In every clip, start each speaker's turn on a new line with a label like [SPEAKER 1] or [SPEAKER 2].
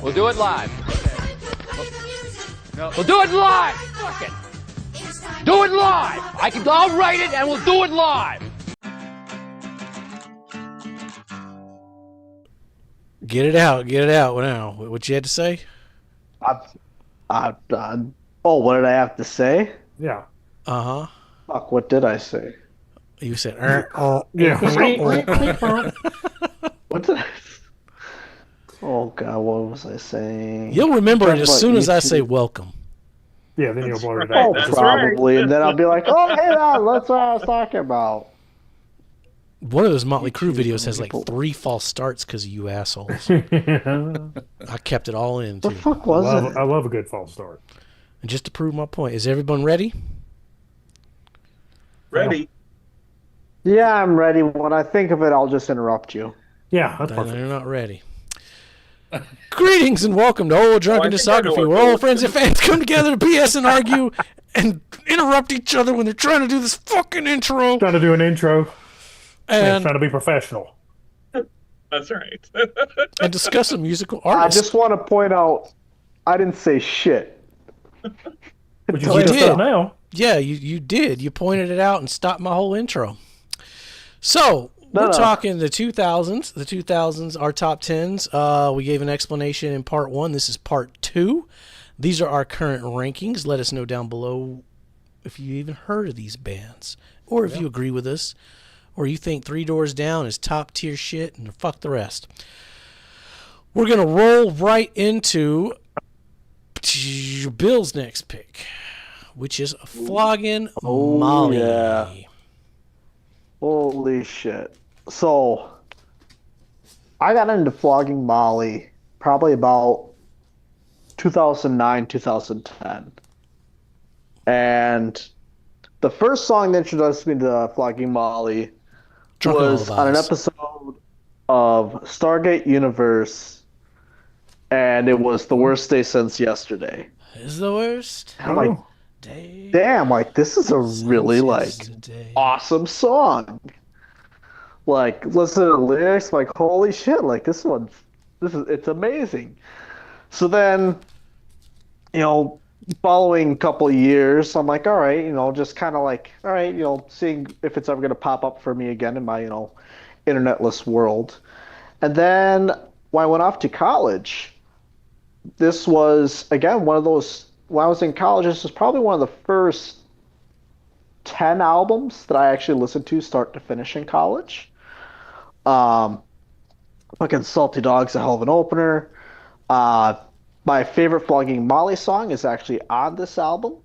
[SPEAKER 1] We'll do it live. No. We'll do it live. Fuck it. Do it live. I'll write it and we'll do it live.
[SPEAKER 2] Get it out now. What you had to say?
[SPEAKER 3] Oh, what did I have to say?
[SPEAKER 4] Yeah.
[SPEAKER 2] Uh-huh.
[SPEAKER 3] Fuck, what did I say?
[SPEAKER 2] You said,
[SPEAKER 4] Yeah.
[SPEAKER 3] What did I say? Oh, God, what was I saying?
[SPEAKER 2] You'll remember it as soon as I say welcome.
[SPEAKER 4] Yeah, then you'll blur it
[SPEAKER 3] Oh,
[SPEAKER 4] out.
[SPEAKER 3] probably. And then I'll be like, oh, hey, that's what I was talking about.
[SPEAKER 2] One of those Motley Crue videos has like 3 false starts because of you assholes. I kept it all in, too.
[SPEAKER 3] What the fuck was it?
[SPEAKER 4] I love a good false start.
[SPEAKER 2] And just to prove my point, is everyone ready?
[SPEAKER 5] Ready.
[SPEAKER 3] Yeah, I'm ready. When I think of it, I'll just interrupt you.
[SPEAKER 4] Yeah, that's
[SPEAKER 2] Then
[SPEAKER 4] perfect.
[SPEAKER 2] they're not ready. Greetings and welcome to Old Drunken Discography, where old friends and fans come together to BS and argue and interrupt each other when they're trying to do this fucking intro.
[SPEAKER 4] Trying to do an intro and
[SPEAKER 2] And,
[SPEAKER 4] trying to be professional.
[SPEAKER 5] That's right.
[SPEAKER 2] and discuss a musical
[SPEAKER 3] I
[SPEAKER 2] artist.
[SPEAKER 3] just want to point out, I didn't say shit.
[SPEAKER 4] But you
[SPEAKER 2] You
[SPEAKER 4] did
[SPEAKER 2] did.
[SPEAKER 4] now.
[SPEAKER 2] Yeah, you did. You pointed it out and stopped my whole intro. So, we're
[SPEAKER 3] No.
[SPEAKER 2] talking the 2000s. The 2000s, our top 10s. We gave an explanation in part 1. This is part 2. These are our current rankings. Let us know down below if you even heard of these bands, or if you agree with us, or you think Three Doors Down is top tier shit and fuck the rest. We're going to roll right into Bill's next pick, which is Flogging Molly.
[SPEAKER 3] yeah. Holy shit. So, I got into Flogging Molly probably about 2009, 2010. And the first song that introduced me to Flogging Molly
[SPEAKER 2] Drunken
[SPEAKER 3] was on an
[SPEAKER 2] Lullabies.
[SPEAKER 3] episode of Stargate Universe, and it was The Worst Day Since Yesterday.
[SPEAKER 2] Is the worst
[SPEAKER 3] I'm like,
[SPEAKER 2] day
[SPEAKER 3] damn, like, this is a really,
[SPEAKER 2] since
[SPEAKER 3] like,
[SPEAKER 2] yesterday.
[SPEAKER 3] awesome song. Like, listen to the lyrics, like, holy shit, like, it's amazing. So then, following a couple of years, I'm like, all right, just kind of like, all right, seeing if it's ever going to pop up for me again in my, internetless world. And then when I went off to college, this was, again, one of those, when I was in college, this was probably one of the first 10 albums that I actually listened to start to finish in college. Fucking Salty Dog's a hell of an opener. My favorite Flogging Molly song is actually on this album.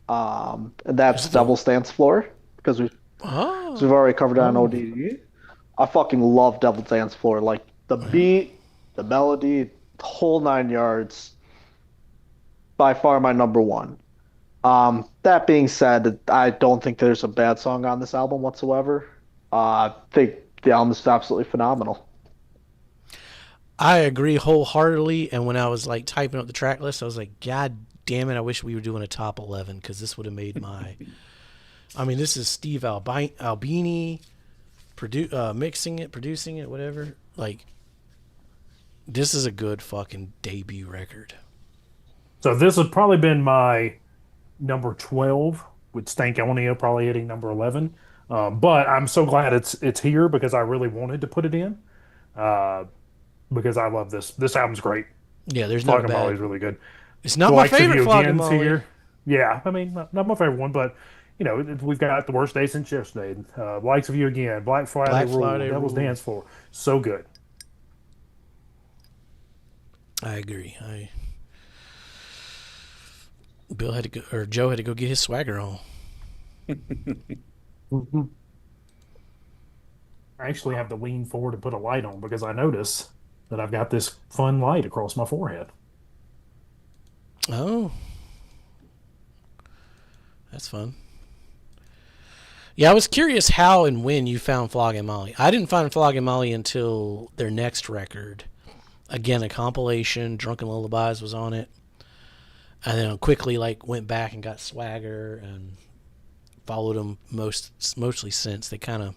[SPEAKER 3] And that's Devil's Dance Floor, because we've already covered it on ODD. I fucking love Devil's Dance Floor. Like, the beat, the melody, the whole 9 yards. By far my number one. That being said, I don't think there's a bad song on this album whatsoever. I think the album is absolutely phenomenal.
[SPEAKER 2] I agree wholeheartedly, and when I was like typing up the track list, I was like, God damn it, I wish we were doing a top 11, because this would have made my... I mean, this is Steve Albini mixing it, producing it, whatever. Like, this is a good fucking debut record.
[SPEAKER 4] So this would probably been my number 12, with Stankonia probably hitting number 11. But I'm so glad it's here, because I really wanted to put it in. Because I love this. This album's great.
[SPEAKER 2] Yeah, there's no
[SPEAKER 4] Flogging
[SPEAKER 2] bad.
[SPEAKER 4] Molly's really good.
[SPEAKER 2] It's not
[SPEAKER 4] The
[SPEAKER 2] my
[SPEAKER 4] Likes of
[SPEAKER 2] favorite
[SPEAKER 4] You
[SPEAKER 2] Flogging
[SPEAKER 4] Again's
[SPEAKER 2] Molly.
[SPEAKER 4] here. Yeah, I mean, not my favorite one, but we've got The Worst Day Since Yesterday, Likes of You Again, Black Friday Rule, Devil's
[SPEAKER 2] Rule.
[SPEAKER 4] Dance Floor. So good.
[SPEAKER 2] I agree. Bill had to go, or Joe had to go get his swagger on.
[SPEAKER 4] I actually have to lean forward and put a light on, because I notice that I've got this fun light across my forehead.
[SPEAKER 2] Oh. That's fun. Yeah, I was curious how and when you found Flogging Molly. I didn't find Flogging Molly until their next record. Again, a compilation. Drunken Lullabies was on it. And then I quickly went back and got Swagger and followed them mostly since. They're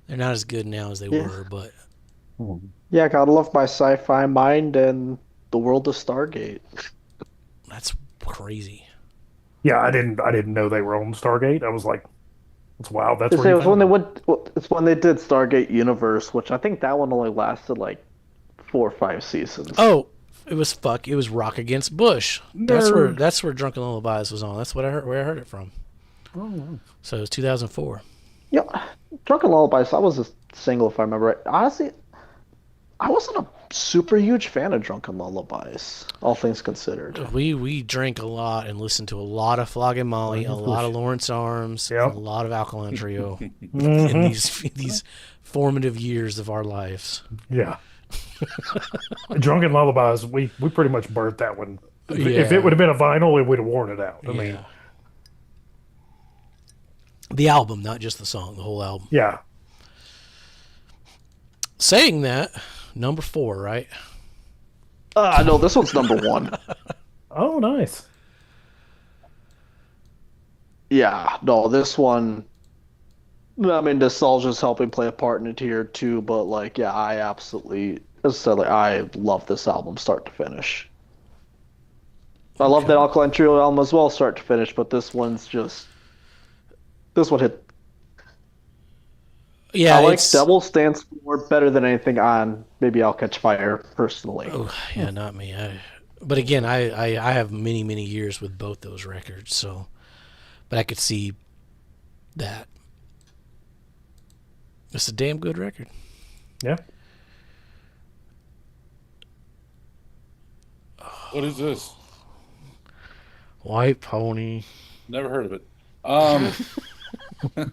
[SPEAKER 2] not as good now as they were, but
[SPEAKER 3] Yeah, gotta love my sci-fi mind and the world of Stargate.
[SPEAKER 2] That's crazy.
[SPEAKER 4] Yeah, I didn't know they were on Stargate. I was like, that's wild. That's
[SPEAKER 3] They
[SPEAKER 4] where
[SPEAKER 3] say
[SPEAKER 4] you
[SPEAKER 3] it was when
[SPEAKER 4] found
[SPEAKER 3] they
[SPEAKER 4] them.
[SPEAKER 3] went. Well, it's when they did Stargate Universe, which I think that one only lasted like 4 or 5 seasons.
[SPEAKER 2] Oh, it was Rock Against Bush.
[SPEAKER 4] Nerd.
[SPEAKER 2] That's where Drunken Lullabies was on. That's what I heard where I heard it from.
[SPEAKER 4] Oh, nice.
[SPEAKER 2] So it was 2004.
[SPEAKER 3] Yeah, Drunken Lullabies. I was a single if I remember right. Honestly, I wasn't a super huge fan of Drunken Lullabies, all things considered.
[SPEAKER 2] We drank a lot and listened to a lot of Flogging Molly, a
[SPEAKER 4] Against
[SPEAKER 2] lot
[SPEAKER 4] Bush.
[SPEAKER 2] of Lawrence Arms, and a
[SPEAKER 4] Yep.
[SPEAKER 2] lot of Alkaline Trio in
[SPEAKER 4] Hmm.
[SPEAKER 2] these formative years of our lives.
[SPEAKER 4] Yeah. Drunken Lullabies, we pretty much burnt that one. If it
[SPEAKER 2] Yeah,
[SPEAKER 4] would have been a vinyl, it would have worn it out. I mean,
[SPEAKER 2] yeah. The album, not just the song, the whole album.
[SPEAKER 4] yeah.
[SPEAKER 2] Saying that, number 4, right?
[SPEAKER 3] No, this one's number one.
[SPEAKER 4] Oh, nice.
[SPEAKER 3] Yeah, no, this one. I mean, nostalgia's helping play a part in it here too, but like, yeah, I absolutely, as I said, like, I love this album start to finish. I love that
[SPEAKER 2] Okay.
[SPEAKER 3] Alkaline Trio album as well, start to finish, but this one hit. I
[SPEAKER 2] Yeah,
[SPEAKER 3] like
[SPEAKER 2] it's.
[SPEAKER 3] Devil Stands For better than anything on Maybe I'll Catch Fire personally.
[SPEAKER 2] Oh, yeah, not me. But again, I have many years with both those records, so. But I could see that. It's a damn good record.
[SPEAKER 4] Yeah.
[SPEAKER 6] What is this?
[SPEAKER 2] White Pony.
[SPEAKER 6] Never heard of it. Um,
[SPEAKER 5] Okay,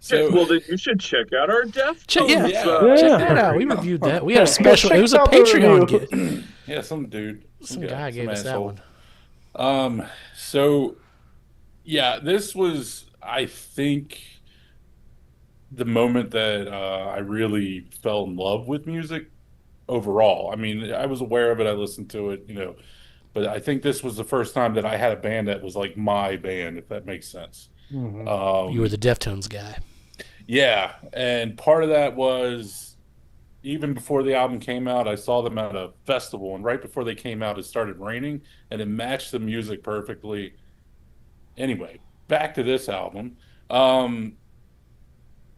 [SPEAKER 6] so
[SPEAKER 5] well, then you should check out our
[SPEAKER 2] Check, yeah,
[SPEAKER 5] Deftones.
[SPEAKER 6] yeah.
[SPEAKER 2] check
[SPEAKER 4] Yeah.
[SPEAKER 2] that out. We reviewed that. We had a
[SPEAKER 3] Go
[SPEAKER 2] special.
[SPEAKER 3] check
[SPEAKER 2] It was a
[SPEAKER 3] out the
[SPEAKER 2] Patreon
[SPEAKER 3] review.
[SPEAKER 2] get.
[SPEAKER 6] yeah, some dude,
[SPEAKER 2] Some guy gave us that
[SPEAKER 6] asshole.
[SPEAKER 2] one.
[SPEAKER 6] So yeah, this was, I think, the moment that I really fell in love with music overall. I mean, I was aware of it, I listened to it, but I think this was the first time that I had a band that was like my band, if that makes sense.
[SPEAKER 4] Hmm.
[SPEAKER 2] You were
[SPEAKER 6] Um,
[SPEAKER 2] the Deftones guy.
[SPEAKER 6] yeah, and part of that was even before the album came out, I saw them at a festival, and right before they came out, it started raining, and it matched the music perfectly. Anyway, back to this album. Um,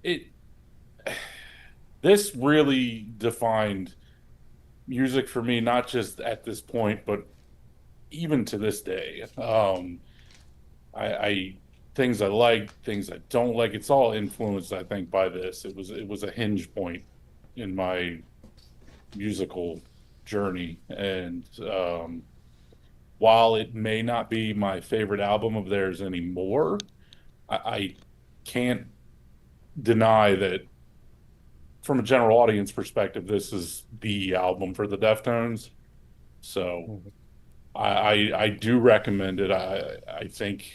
[SPEAKER 6] it this really defined music for me, not just at this point, but even to this day. I things I like, things I don't like. It's all influenced, I think, by this. It was a hinge point in my musical journey, and while it may not be my favorite album of theirs anymore, I can't deny that from a general audience perspective, this is the album for the Deftones. So I do recommend it. I think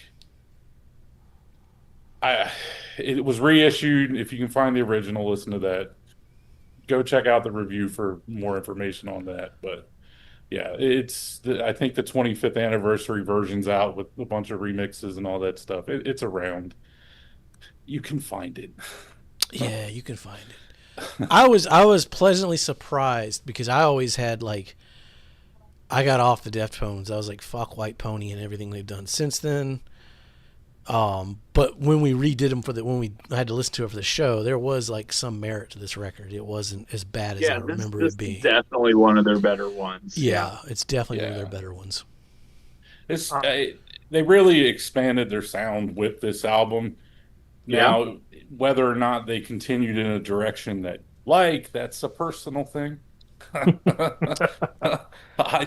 [SPEAKER 6] I it was reissued. If you can find the original, listen to that. Go check out the review for more information on that. But yeah, I think the 25th anniversary version's out with a bunch of remixes and all that stuff. It's around. You can find it.
[SPEAKER 2] Yeah, you can find it. I was pleasantly surprised because I always had like I got off the Deftones. I was like fuck White Pony and everything they've done since then. But when we redid them when we had to listen to it for the show, there was like some merit to this record. It wasn't as bad as I
[SPEAKER 5] Yeah, this
[SPEAKER 2] remember
[SPEAKER 5] this
[SPEAKER 2] it
[SPEAKER 5] is
[SPEAKER 2] being.
[SPEAKER 5] definitely one of their better ones.
[SPEAKER 2] Yeah, it's definitely one of
[SPEAKER 6] Yeah.
[SPEAKER 2] their better ones.
[SPEAKER 6] It's
[SPEAKER 4] Uh,
[SPEAKER 6] they really expanded their sound with this album.
[SPEAKER 5] Yeah.
[SPEAKER 6] Now, whether or not they continued in a direction that's a personal thing. I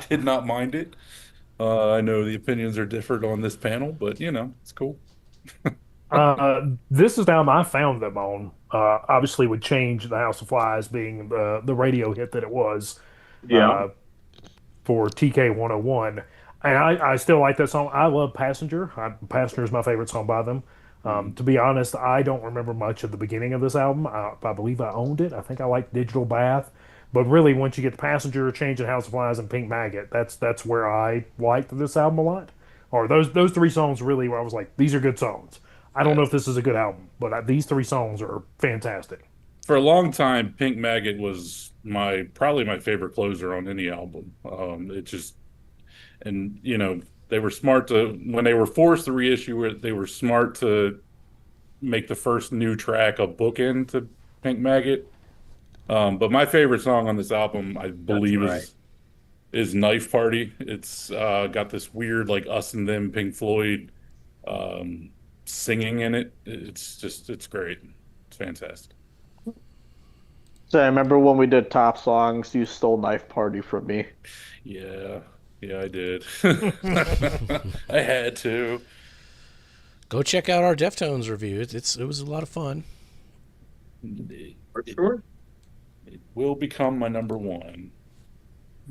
[SPEAKER 6] did not mind it. I know the opinions are different on this panel, but it's cool.
[SPEAKER 4] this is the album I found them on. Obviously, would change the House of Flies being the radio hit that it was.
[SPEAKER 5] Yeah.
[SPEAKER 4] Uh, for TK 101. And I still like that song. I love Passenger. Passenger is my favorite song by them.
[SPEAKER 6] Mhm.
[SPEAKER 4] To be honest, I don't remember much of the beginning of this album. I believe I owned it. I think I like Digital Bath. But really, once you get to Passenger, Changing House of Flies, and Pink Maggot, that's where I liked this album a lot. Or those three songs really where I was like, these are good songs. I don't
[SPEAKER 6] Yeah.
[SPEAKER 4] know if this is a good album, but these three songs are fantastic.
[SPEAKER 6] for a long time, Pink Maggot was my probably my favorite closer on any album. It just and they were smart to when they were forced to reissue it. They were smart to make the first new track a bookend to Pink Maggot. But my favorite song on this album, I
[SPEAKER 5] That's
[SPEAKER 6] believe,
[SPEAKER 5] right.
[SPEAKER 6] is Knife Party. It's got this weird like us and them Pink Floyd um, singing in it. It's great. It's fantastic.
[SPEAKER 3] So I remember when we did top songs, you stole Knife Party from me.
[SPEAKER 6] Yeah, yeah, I did. I had to.
[SPEAKER 2] Go check out our Deftones review. It was a lot of fun.
[SPEAKER 6] It,
[SPEAKER 5] For
[SPEAKER 6] it,
[SPEAKER 5] sure.
[SPEAKER 6] it will become my number one.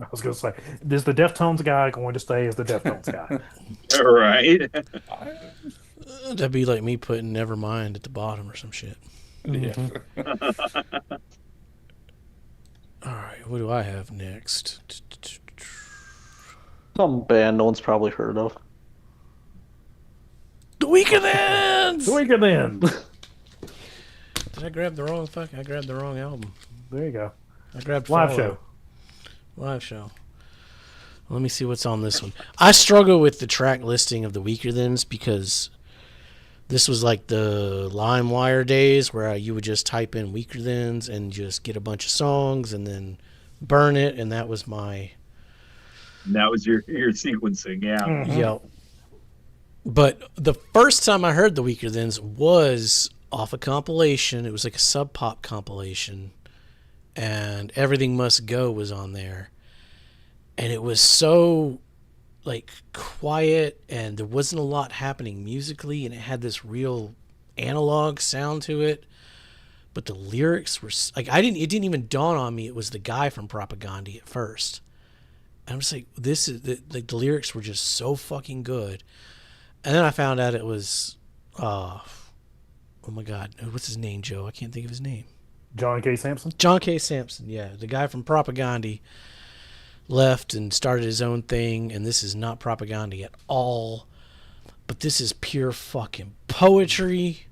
[SPEAKER 4] I was going to say, is the Deftones guy going to stay as the Deftones guy?
[SPEAKER 5] All right.
[SPEAKER 6] I,
[SPEAKER 2] That'd be like me putting Nevermind at the bottom or some shit.
[SPEAKER 6] yeah.
[SPEAKER 2] All right, what do I have next?
[SPEAKER 3] Some band no one's probably heard of.
[SPEAKER 2] The Weekends.
[SPEAKER 4] The Weekend Ends.
[SPEAKER 2] Did I grab the wrong fuck? I grabbed the wrong album.
[SPEAKER 4] There you go.
[SPEAKER 2] I grabbed
[SPEAKER 4] Live
[SPEAKER 2] Follow.
[SPEAKER 4] show.
[SPEAKER 2] Live show. Let me see what's on this one. I struggle with the track listing of the Weaker Thans because this was like the LimeWire days where you would just type in Weaker Thans and just get a bunch of songs and then burn it, and that was my
[SPEAKER 5] And that was your sequencing, yeah.
[SPEAKER 4] Mhm.
[SPEAKER 2] yep. But the first time I heard the Weaker Thans was off a compilation. It was like a Sub Pop compilation, and Everything Must Go was on there. And it was so like quiet, and there wasn't a lot happening musically, and it had this real analog sound to it. But the lyrics were like it didn't even dawn on me it was the guy from Propaganda at first. And I'm just like, this is the lyrics were just so fucking good. And then I found out it was oh my god, what's his name, Joe? I can't think of his name.
[SPEAKER 4] John K. Sampson.
[SPEAKER 2] John K. Sampson, yeah, the guy from Propaganda left and started his own thing, and this is not Propaganda at all, but this is pure fucking poetry.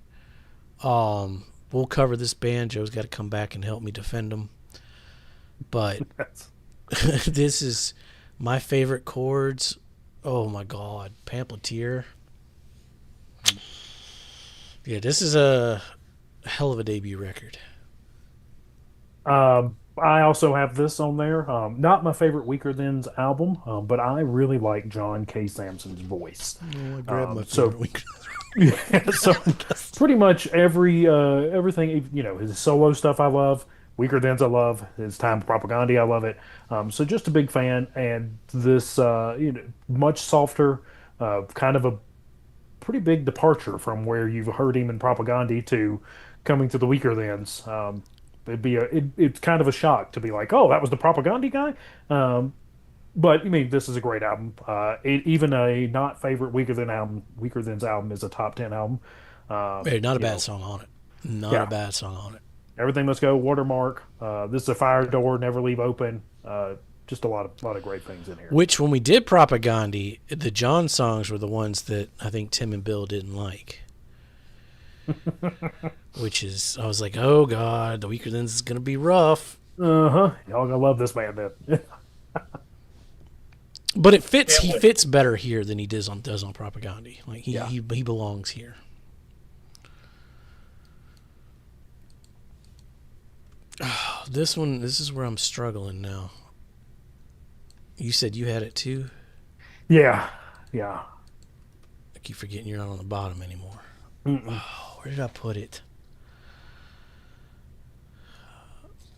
[SPEAKER 2] We'll cover this band. Joe's got to come back and help me defend them, but this is my favorite chords. Oh my god, Pamphleteer. Yeah, this is a hell of a debut record.
[SPEAKER 4] I also have this on there. Not my favorite Weaker Thans album, but I really like John K. Sampson's voice.
[SPEAKER 2] Oh, I grabbed my
[SPEAKER 4] so-
[SPEAKER 2] favorite Weaker.
[SPEAKER 4] Yeah, so pretty much everything, his solo stuff I love, Weaker Thans I love, his time Propaganda I love it. So just a big fan, and this much softer, kind of a pretty big departure from where you've heard him in Propaganda to coming to the Weaker Thans. It's kind of a shock to be like, oh, that was the Propaganda guy. But I mean, this is a great album. Even a not favorite Weaker Than's album is a top 10 album.
[SPEAKER 2] Hey, not a bad song on it. Not
[SPEAKER 4] Yeah.
[SPEAKER 2] a bad song on it.
[SPEAKER 4] Everything Must Go, Watermark. This is a Fire Door, Never Leave Open. Just a lot of great things in here.
[SPEAKER 2] Which, when we did Propaganda, the John songs were the ones that I think Tim and Bill didn't like. Which is, I was like, oh god, the Weaker Thans is gonna be rough.
[SPEAKER 4] Y'all gonna love this band then.
[SPEAKER 2] But it fits.
[SPEAKER 5] Can't
[SPEAKER 2] He
[SPEAKER 5] wait.
[SPEAKER 2] fits better here than he does on Propaganda. Like
[SPEAKER 4] Yeah.
[SPEAKER 2] he belongs here. This one. This is where I'm struggling now. You said you had it too.
[SPEAKER 4] Yeah.
[SPEAKER 2] I keep forgetting you're not on the bottom anymore.
[SPEAKER 4] Mm-mm.
[SPEAKER 2] Oh, where did I put it?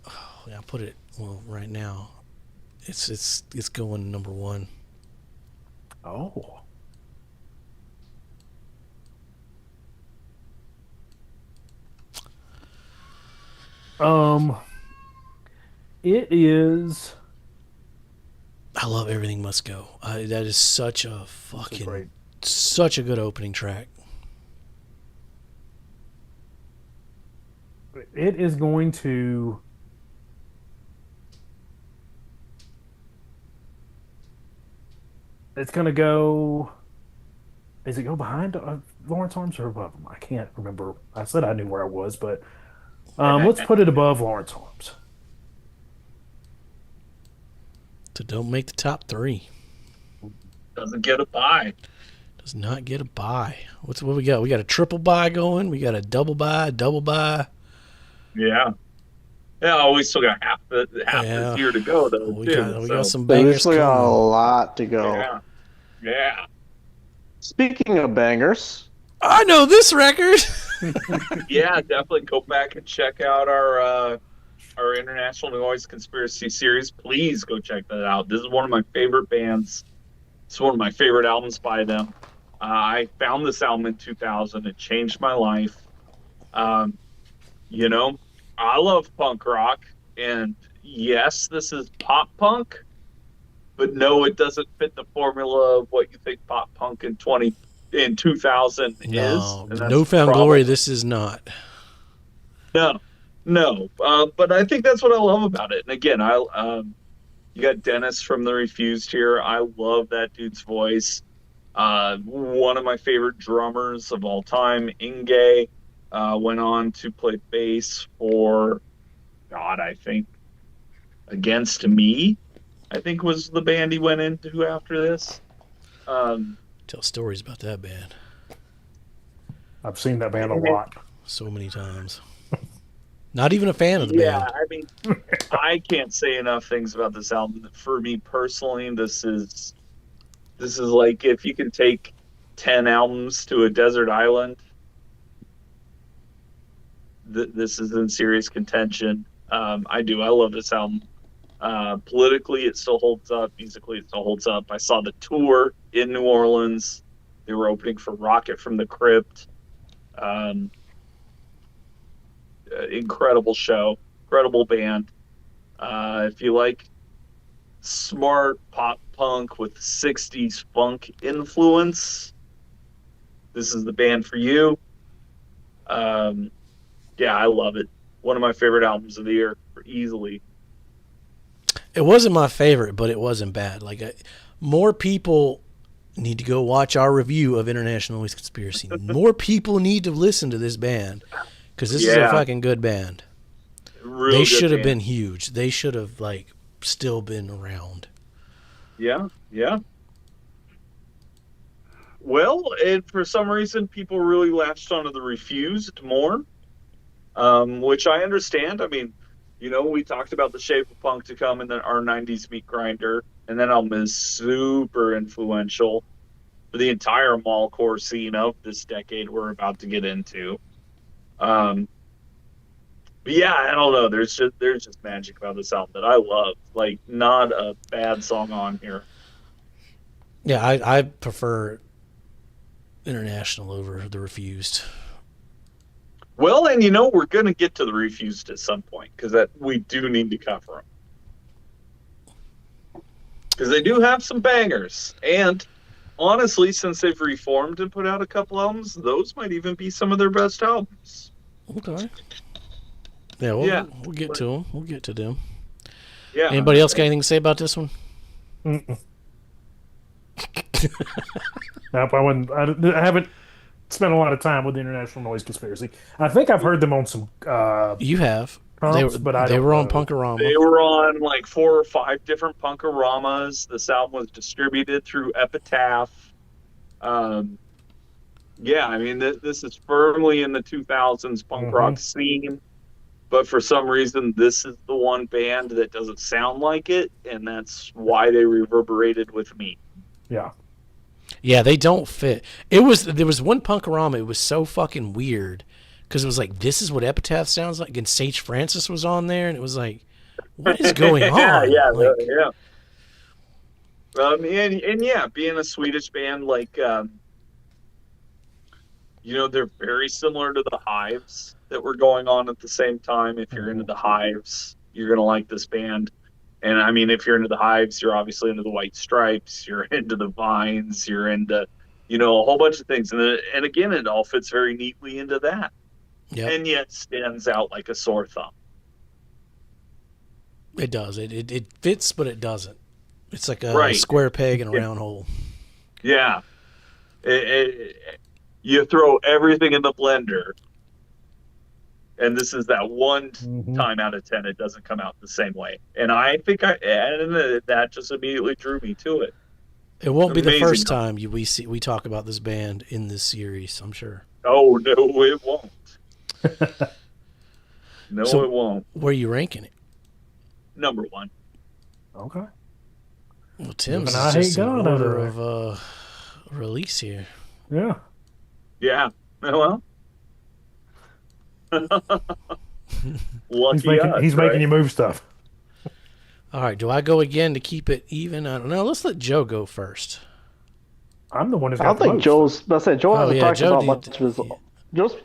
[SPEAKER 2] Oh, yeah, I put it. Well, right now, it's going number one.
[SPEAKER 4] Oh. It is.
[SPEAKER 2] I love Everything Must Go. That is such a
[SPEAKER 4] This is
[SPEAKER 2] fucking
[SPEAKER 4] great.
[SPEAKER 2] such a good opening track.
[SPEAKER 4] It is going to. It's going to go. Is it go behind Lawrence Arms or above him? I can't remember. I said I knew where I was, but Let's put it above Lawrence Arms.
[SPEAKER 2] So don't make the top 3.
[SPEAKER 5] Doesn't get a buy.
[SPEAKER 2] Does not get a buy. What we got? We got a triple buy going. We got a double buy, double buy.
[SPEAKER 5] Yeah. Yeah, we still got half this year to go, though.
[SPEAKER 2] We
[SPEAKER 5] too,
[SPEAKER 2] got some
[SPEAKER 3] We
[SPEAKER 2] bangers
[SPEAKER 3] still got a
[SPEAKER 2] coming.
[SPEAKER 3] lot to go.
[SPEAKER 5] Yeah. Yeah.
[SPEAKER 3] Speaking of bangers,
[SPEAKER 2] I know this record.
[SPEAKER 5] Yeah, definitely go back and check out our International Noise Conspiracy series. Please go check that out. This is one of my favorite bands. It's one of my favorite albums by them. I found this album in 2000. It changed my life. You know, I love punk rock, and yes, this is pop punk, but no, it doesn't fit the formula of what you think pop punk in 2000 is.
[SPEAKER 2] No,
[SPEAKER 5] and that's
[SPEAKER 2] No
[SPEAKER 5] the
[SPEAKER 2] Found
[SPEAKER 5] problem.
[SPEAKER 2] Glory. This is not.
[SPEAKER 5] No. But I think that's what I love about it. And again, you got Dennis from The Refused here. I love that dude's voice. One of my favorite drummers of all time, Inge, went on to play bass for, God, I think, Against Me, I think was the band he went into after this.
[SPEAKER 2] Tell stories about that band
[SPEAKER 4] I've seen that band a lot.
[SPEAKER 2] so many times. Not even a fan of the
[SPEAKER 5] Yeah,
[SPEAKER 2] band.
[SPEAKER 5] I mean, I can't say enough things about this album. For me personally, this is like if you can take 10 albums to a desert island, this is in serious contention. I love this album. Politically, it still holds up. Musically, it still holds up. I saw the tour in New Orleans. They were opening for Rocket from the Crypt. Incredible show, incredible band. If you like smart pop punk with 60s funk influence, this is the band for you. Yeah, I love it. One of my favorite albums of the year, easily.
[SPEAKER 2] It wasn't my favorite, but it wasn't bad. More people need to go watch our review of International Noise Conspiracy. More people need to listen to this band because this is a fucking good band.
[SPEAKER 5] Real
[SPEAKER 2] They
[SPEAKER 5] good
[SPEAKER 2] should have
[SPEAKER 5] band.
[SPEAKER 2] been huge. They should have still been around.
[SPEAKER 5] Yeah. Well, and for some reason, people really latched onto The Refused more, which I understand. I mean, we talked about the Shape of Punk to Come and then our 90s Meat Grinder, and that album is super influential for the entire mallcore scene of this decade we're about to get into. But yeah, I don't know. There's just magic about this album that I love. Not a bad song on here.
[SPEAKER 2] Yeah, I prefer International over The Refused.
[SPEAKER 5] Well, and we're going to get to The Refused at some point because we do need to cover them. Because they do have some bangers. And honestly, since they've reformed and put out a couple albums, those might even be some of their best albums.
[SPEAKER 2] Okay. Yeah, we'll get to them. We'll get to them.
[SPEAKER 5] Yeah.
[SPEAKER 2] Anybody else got anything to say about this one?
[SPEAKER 4] Mm-mm. Nope, I haven't spent a lot of time with the International Noise Conspiracy. I think I've heard them on some
[SPEAKER 2] You have.
[SPEAKER 4] comps, but
[SPEAKER 2] They
[SPEAKER 4] don't
[SPEAKER 2] were on
[SPEAKER 4] know.
[SPEAKER 2] Punkorama.
[SPEAKER 5] They were on 4 or 5 different Punkoramas. This album was distributed through Epitaph. Yeah, I mean, this is firmly in the 2000s punk rock scene. But for some reason, this is the one band that doesn't sound like it, and that's why they reverberated with me.
[SPEAKER 4] Yeah.
[SPEAKER 2] Yeah, they don't fit. There was one Punkorama. It was so fucking weird because it was like, this is what Epitaph sounds like, and Sage Francis was on there, and it was like, what is going on?
[SPEAKER 5] Yeah. And yeah, being a Swedish band, they're very similar to the Hives that were going on at the same time. If you're into the Hives, you're gonna like this band. And I mean, if you're into the Hives, you're obviously into the White Stripes, you're into the Vines, you're into, a whole bunch of things. And again, it all fits very neatly into that.
[SPEAKER 2] Yep.
[SPEAKER 5] And yet stands out like a sore thumb.
[SPEAKER 2] It does. It fits, but it doesn't. It's like a square peg in a round hole.
[SPEAKER 5] Yeah. You throw everything in the blender, And this is that one time out of 10 it doesn't come out the same way. And I think that just immediately drew me to it.
[SPEAKER 2] It won't be the
[SPEAKER 5] Amazing.
[SPEAKER 2] first time we talk about this band in this series, I'm sure.
[SPEAKER 5] Oh, no, it won't. No,
[SPEAKER 2] So,
[SPEAKER 5] it won't.
[SPEAKER 2] Where are you ranking it?
[SPEAKER 5] Number 1.
[SPEAKER 4] Okay.
[SPEAKER 2] Well, Tim's
[SPEAKER 4] I
[SPEAKER 2] is
[SPEAKER 4] hate
[SPEAKER 2] just in
[SPEAKER 4] God
[SPEAKER 2] order
[SPEAKER 4] out of
[SPEAKER 2] of release here.
[SPEAKER 4] Yeah.
[SPEAKER 5] Yeah. Well. Lucky
[SPEAKER 4] He's making you move stuff.
[SPEAKER 2] All right, do I go again to keep it even? I don't know. Let's let Joe go first.
[SPEAKER 4] I'm the one who's
[SPEAKER 3] I
[SPEAKER 4] got
[SPEAKER 3] don't think
[SPEAKER 4] most.
[SPEAKER 3] Joe hasn't talked
[SPEAKER 2] Joe
[SPEAKER 3] about much of his. Joe's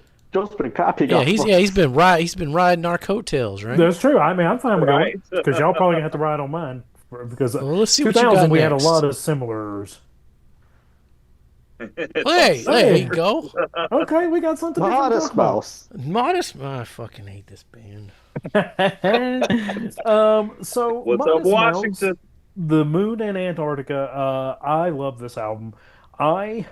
[SPEAKER 3] been copying.
[SPEAKER 2] Yeah, he's been riding our coattails, right?
[SPEAKER 4] That's true. I mean, I'm fine with
[SPEAKER 5] Right.
[SPEAKER 4] going because y'all probably have to ride on mine because
[SPEAKER 2] Well, let's see what you
[SPEAKER 4] 2000
[SPEAKER 2] got
[SPEAKER 4] we had a
[SPEAKER 2] next.
[SPEAKER 4] lot of similars.
[SPEAKER 2] Hey, there you go.
[SPEAKER 4] Okay, we got something. different to
[SPEAKER 3] Modest
[SPEAKER 4] talk about.
[SPEAKER 3] Mouse.
[SPEAKER 2] Modest. I fucking hate this band.
[SPEAKER 4] So
[SPEAKER 5] What's up,
[SPEAKER 4] Modest Mouse,
[SPEAKER 5] Washington?
[SPEAKER 4] The Moon and Antarctica. I love this album. I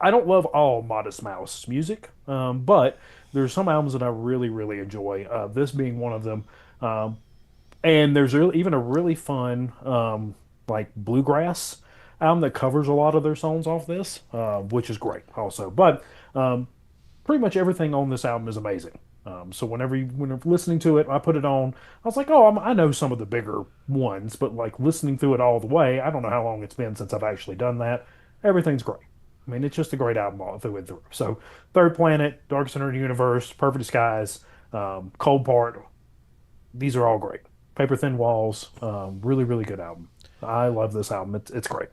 [SPEAKER 4] don't love all Modest Mouse music, but there's some albums that I really, really enjoy. This being one of them. And there's even a really fun like bluegrass album that covers a lot of their songs off this, which is great also. But pretty much everything on this album is amazing. So whenever listening to it, I put it on. I was like, oh, I know some of the bigger ones, but like listening through it all the way, I don't know how long it's been since I've actually done that. Everything's great. I mean, it's just a great album all through and through. So, Third Planet, Dark Center of the Universe, Perfect Skies, Cold Part, these are all great. Paper Thin Walls, really, really good album. I love this album. It's great.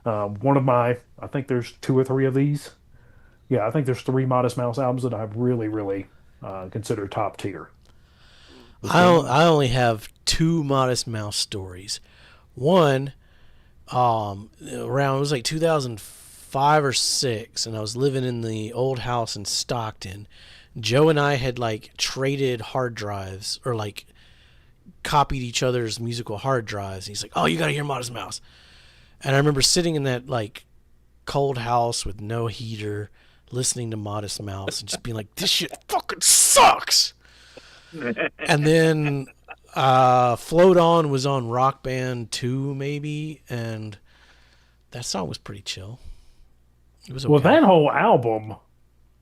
[SPEAKER 4] One of my, I think there's 2 or 3 of these. Yeah, I think there's 3 Modest Mouse albums that I really, really consider top tier.
[SPEAKER 2] I only have 2 Modest Mouse stories. One, around it was like 2005 or 6, and I was living in the old house in Stockton. Joe and I had like traded hard drives or like copied each other's musical hard drives. He's like, "Oh, you got to hear Modest Mouse." And I remember sitting in that like cold house with no heater, listening to Modest Mouse and just being like, "This shit fucking sucks." And then Float On was on Rock Band 2 maybe, and that song was pretty chill. It was okay.
[SPEAKER 4] Well, that whole album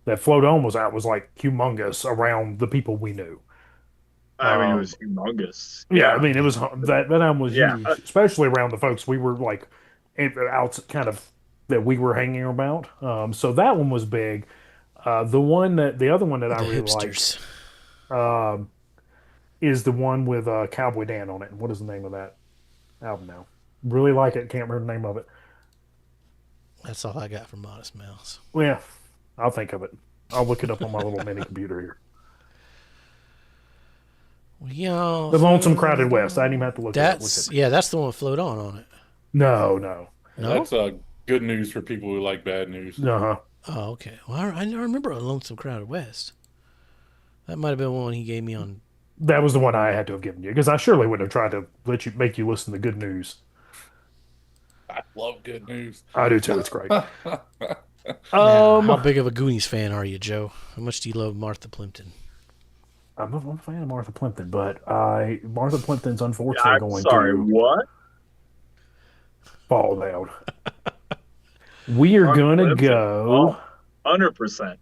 [SPEAKER 4] that Float On was out was like humongous around the people we knew.
[SPEAKER 5] I mean, it was humongous.
[SPEAKER 4] Yeah, I mean, it was that album was
[SPEAKER 5] Yeah.
[SPEAKER 4] huge, especially around the folks we were like out kind of that we were hanging about. So that one was big. The other one that I really
[SPEAKER 2] hipsters.
[SPEAKER 4] liked is the one with Cowboy Dan on it. What is the name of that album now? Really like it. Can't remember the name of it.
[SPEAKER 2] That's all I got from Modest Mouse.
[SPEAKER 4] Well, yeah, I'll think of it. I'll look it up on my little mini computer here.
[SPEAKER 2] Yeah,
[SPEAKER 4] The Lonesome Crowded West. I didn't even have to look it up.
[SPEAKER 2] that's the one with Float On it.
[SPEAKER 4] No.
[SPEAKER 6] That's good news for people who like bad news.
[SPEAKER 4] Uh-huh.
[SPEAKER 2] Oh, okay. Well, I remember a Lonesome Crowded West. That might have been one he gave me on.
[SPEAKER 4] That was the one I had to have given you because I surely wouldn't have tried to make you listen to Good News.
[SPEAKER 6] I love good news.
[SPEAKER 4] I do too. It's great.
[SPEAKER 2] How big of a Goonies fan are you, Joe? How much do you love Martha Plimpton?
[SPEAKER 4] I'm a fan of Martha Plimpton, but Martha Plimpton's unfortunately
[SPEAKER 5] I'm
[SPEAKER 4] going
[SPEAKER 5] sorry,
[SPEAKER 4] to
[SPEAKER 5] what?
[SPEAKER 4] fall down. We are gonna go
[SPEAKER 5] 100%.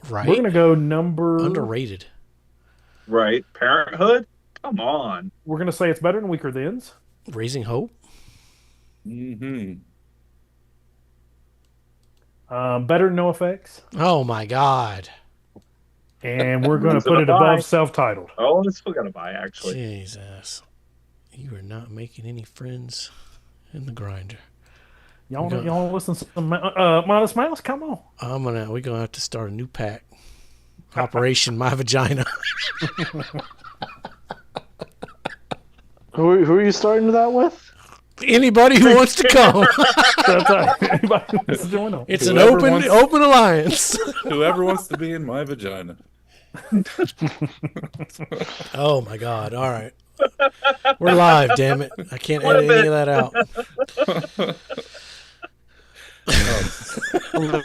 [SPEAKER 2] Right?
[SPEAKER 4] We're gonna go number
[SPEAKER 2] Underrated.
[SPEAKER 5] Right. Parenthood? Come on.
[SPEAKER 4] We're gonna say it's better than Weaker Thans.
[SPEAKER 2] Raising Hope.
[SPEAKER 6] Mm-hmm.
[SPEAKER 4] Better than NoFX.
[SPEAKER 2] Oh my God.
[SPEAKER 4] And we're gonna
[SPEAKER 5] Is it
[SPEAKER 4] put
[SPEAKER 5] a
[SPEAKER 4] it
[SPEAKER 5] buy?
[SPEAKER 4] above self-titled.
[SPEAKER 5] Oh, it's still got to buy, actually.
[SPEAKER 2] Jesus. You are not making any friends in the grinder.
[SPEAKER 4] Y'all wanna listen to some Modest Mouse? Come on.
[SPEAKER 2] We're gonna have to start a new pack. Operation My Vagina.
[SPEAKER 3] Who are you starting that with?
[SPEAKER 2] Anybody who wants to come.
[SPEAKER 4] That's anybody who wants to join on.
[SPEAKER 2] It's an
[SPEAKER 6] Whoever
[SPEAKER 2] open alliance.
[SPEAKER 6] Whoever wants to be in my vagina.
[SPEAKER 2] Oh my God. All right. We're live, damn it. I can't edit any of that out.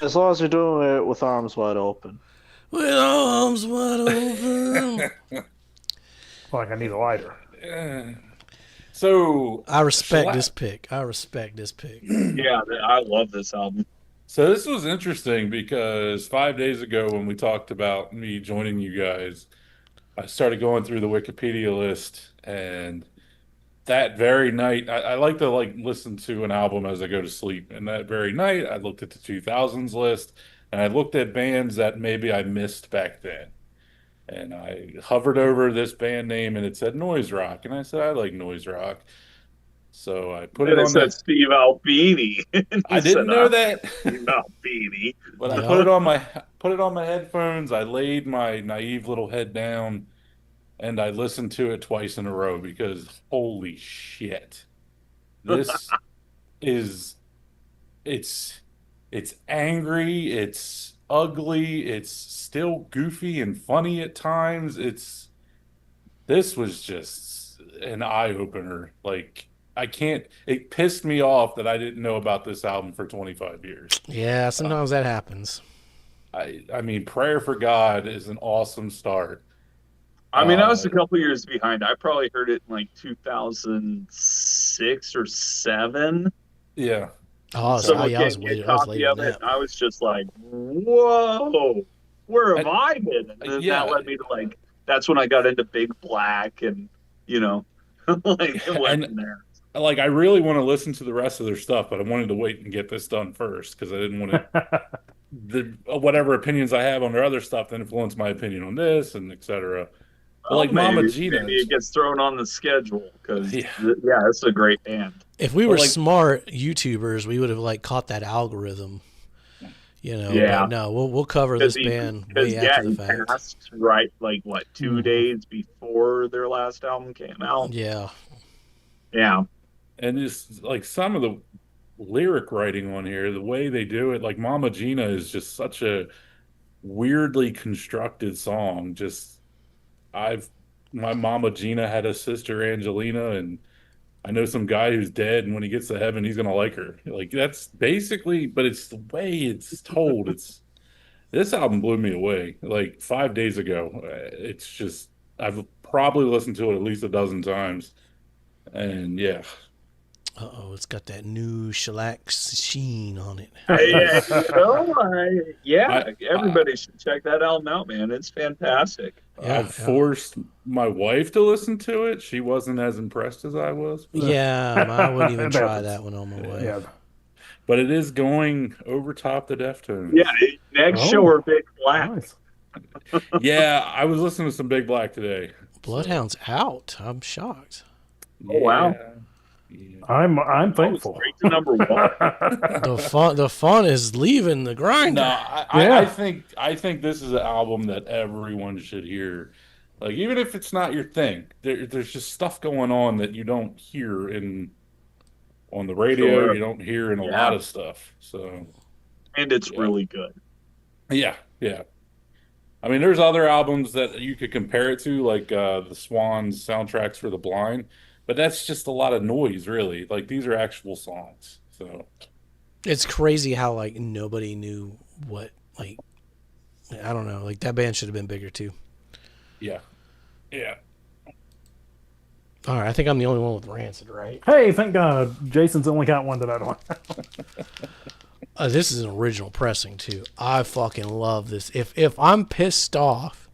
[SPEAKER 3] As long as you're doing it with arms wide open.
[SPEAKER 2] With arms wide open.
[SPEAKER 4] Like I need a lighter.
[SPEAKER 6] So
[SPEAKER 2] I respect this
[SPEAKER 6] Shellac.
[SPEAKER 2] pick. I respect this pick.
[SPEAKER 5] Yeah, I love this album.
[SPEAKER 6] So this was interesting because 5 days ago when we talked about me joining you guys, I started going through the Wikipedia list, and that very night, I like to like listen to an album as I go to sleep. And that very night, I looked at the 2000s list, and I looked at bands that maybe I missed back then. And I hovered over this band name, and it said noise rock, and I said I like noise rock, so I put it
[SPEAKER 5] Then it
[SPEAKER 6] on
[SPEAKER 5] said
[SPEAKER 6] the.
[SPEAKER 5] Steve Albini. And
[SPEAKER 6] I
[SPEAKER 5] he said,
[SPEAKER 6] didn't know
[SPEAKER 5] I'm
[SPEAKER 6] that.
[SPEAKER 5] Steve Albini.
[SPEAKER 6] But I
[SPEAKER 2] Yup.
[SPEAKER 6] put it on my headphones. I laid my naive little head down and I listened to it twice in a row because holy shit. This is it's it's angry, it's ugly, it's still goofy and funny at times. This was just an eye opener. Like I can't it pissed me off that I didn't know about this album for 25 years.
[SPEAKER 2] Yeah,
[SPEAKER 6] Uh,
[SPEAKER 2] sometimes that happens.
[SPEAKER 6] I mean, Prayer for God is an awesome start.
[SPEAKER 5] I mean, I was
[SPEAKER 6] Uh,
[SPEAKER 5] a couple years behind. I probably heard it in like 2006 or 7.
[SPEAKER 6] yeah,
[SPEAKER 2] Oh, so,
[SPEAKER 5] Someone
[SPEAKER 2] yeah,
[SPEAKER 5] gave me a
[SPEAKER 2] I was
[SPEAKER 5] copy
[SPEAKER 2] later
[SPEAKER 5] of
[SPEAKER 2] than
[SPEAKER 5] it,
[SPEAKER 2] that.
[SPEAKER 5] and I was just like, whoa, where have
[SPEAKER 6] I,
[SPEAKER 5] I been? And then that
[SPEAKER 6] yeah,
[SPEAKER 5] led me to like, that's when I got into Big Black and, you know, like it went
[SPEAKER 6] and
[SPEAKER 5] from there.
[SPEAKER 6] like I really want to listen to the rest of their stuff, but I wanted to wait and get this done first because I didn't want the whatever opinions I have on their other stuff to influence my opinion on this and etc. But
[SPEAKER 5] Well,
[SPEAKER 6] like Mama
[SPEAKER 5] maybe
[SPEAKER 6] Gina,
[SPEAKER 5] it gets thrown on the schedule because,
[SPEAKER 6] yeah,
[SPEAKER 5] yeah, it's a great band.
[SPEAKER 2] If we
[SPEAKER 6] but
[SPEAKER 2] were
[SPEAKER 6] like
[SPEAKER 2] smart YouTubers, we would have like caught that algorithm,
[SPEAKER 5] Yeah,
[SPEAKER 2] But no, we'll cover
[SPEAKER 5] because
[SPEAKER 2] this band
[SPEAKER 5] because
[SPEAKER 2] way
[SPEAKER 5] yeah,
[SPEAKER 2] after the
[SPEAKER 5] he
[SPEAKER 2] fact.
[SPEAKER 5] passed right like what 2 days before their last album came out.
[SPEAKER 2] Yeah.
[SPEAKER 5] Yeah,
[SPEAKER 6] and just like some of the lyric writing on here, the way they do it, like Mama Gina is just such a weirdly constructed song. Just I've my mama Gina had a sister Angelina, and I know some guy who's dead, and when he gets to heaven, he's gonna like her. Like that's basically, but it's the way it's told. It's this album blew me away. Like 5 days ago, it's just I've probably listened to it at least a dozen times, and yeah,
[SPEAKER 2] Uh-oh, it's got that new shellac sheen on it.
[SPEAKER 5] yeah, yeah.
[SPEAKER 6] I, I
[SPEAKER 5] Everybody should check that album out, man. It's fantastic.
[SPEAKER 2] Yeah,
[SPEAKER 6] I've
[SPEAKER 2] yeah.
[SPEAKER 6] forced my wife to listen to it. She wasn't as impressed as I was,
[SPEAKER 2] Yeah, I wouldn't even
[SPEAKER 4] It
[SPEAKER 2] try
[SPEAKER 4] happens.
[SPEAKER 2] that one on my way.
[SPEAKER 4] Yeah.
[SPEAKER 6] but it is going over top the
[SPEAKER 5] Yeah,
[SPEAKER 6] Deftones.
[SPEAKER 5] next show
[SPEAKER 4] Oh,
[SPEAKER 5] are Big Black.
[SPEAKER 4] nice.
[SPEAKER 6] Yeah, I was listening to some Big Black today. So
[SPEAKER 2] Bloodhound's out. I'm shocked.
[SPEAKER 5] Oh wow,
[SPEAKER 6] yeah, yeah.
[SPEAKER 4] I'm
[SPEAKER 5] oh,
[SPEAKER 4] thankful.
[SPEAKER 5] straight to number one.
[SPEAKER 2] The fun is leaving the grinder.
[SPEAKER 6] No,
[SPEAKER 4] Yeah.
[SPEAKER 6] I think this is an album that everyone should hear. Like even if it's not your thing, there's just stuff going on that you don't hear in on the radio.
[SPEAKER 5] Sure.
[SPEAKER 6] You don't hear in a
[SPEAKER 5] Yeah,
[SPEAKER 6] lot of stuff. So
[SPEAKER 5] and it's
[SPEAKER 6] yeah,
[SPEAKER 5] really good.
[SPEAKER 6] yeah, yeah. I mean, there's other albums that you could compare it to, like the Swans soundtracks for the blind, but that's just a lot of noise, really. Like these are actual songs. So
[SPEAKER 2] It's crazy how like nobody knew what like I don't know. Like that band should have been bigger too.
[SPEAKER 6] yeah, yeah.
[SPEAKER 2] All right, I think I'm the only one with Rancid, right?
[SPEAKER 4] Hey, thank God, Jason's only got one that I don't.
[SPEAKER 2] This is an original pressing too. I fucking love this. If I'm pissed off,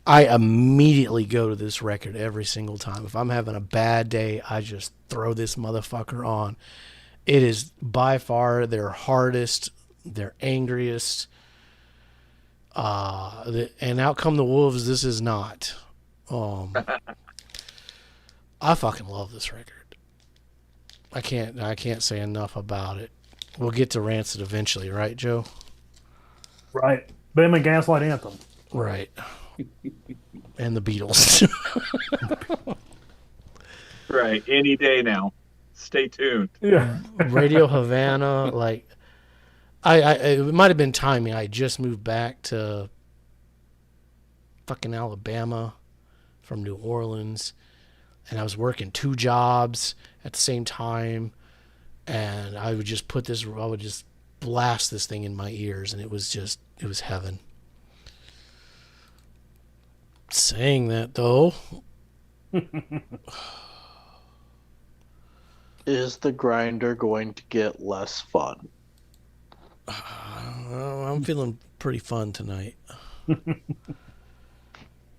[SPEAKER 2] I immediately go to this record every single time. If I'm having a bad day, I just throw this motherfucker on. It is by far their hardest, their angriest. And Out Come the Wolves. This is not. I fucking love this record. I can't say enough about it. We'll get to Rancid eventually, right, Joe?
[SPEAKER 4] Right. Them and Gaslight Anthem.
[SPEAKER 2] Right. And the Beatles.
[SPEAKER 5] Right, any day now. Stay tuned.
[SPEAKER 4] Yeah.
[SPEAKER 2] Radio Havana, like I it might have been timing. I just moved back to fucking Alabama from New Orleans, and I was working 2 jobs at the same time, and I would just blast this thing in my ears, and it was heaven. Saying that though,
[SPEAKER 3] Is the grinder going to get less fun?
[SPEAKER 2] I'm feeling pretty fun tonight.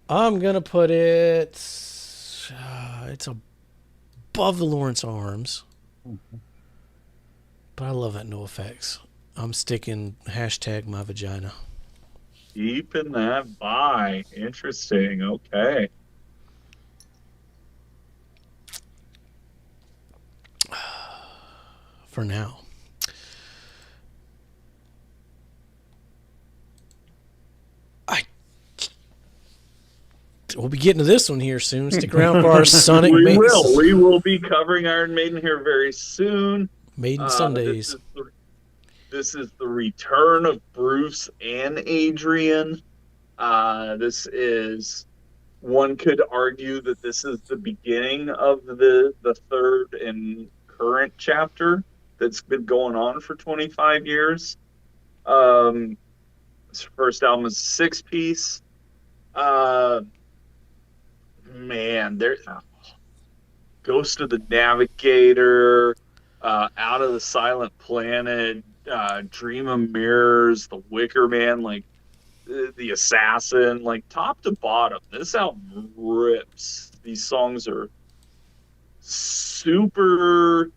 [SPEAKER 2] I'm gonna put it. It's above the Lawrence Arms, but I love that No Effects. I'm sticking hashtag my vagina.
[SPEAKER 5] Keeping that by. Interesting. Okay.
[SPEAKER 2] For now. We'll be getting to this one here soon. Stick around for our Sonic
[SPEAKER 5] We will be covering Iron Maiden here very soon.
[SPEAKER 2] Maiden Sundays.
[SPEAKER 5] This is the return of Bruce and Adrian. This is, one could argue that this is the beginning of the third and current chapter that's been going on for 25 years. This first album is a 6-piece. Man, there, Ghost of the Navigator, Out of the Silent Planet, Dream of Mirrors, The Wicker Man, like The Assassin, like top to bottom, this album rips. These songs are super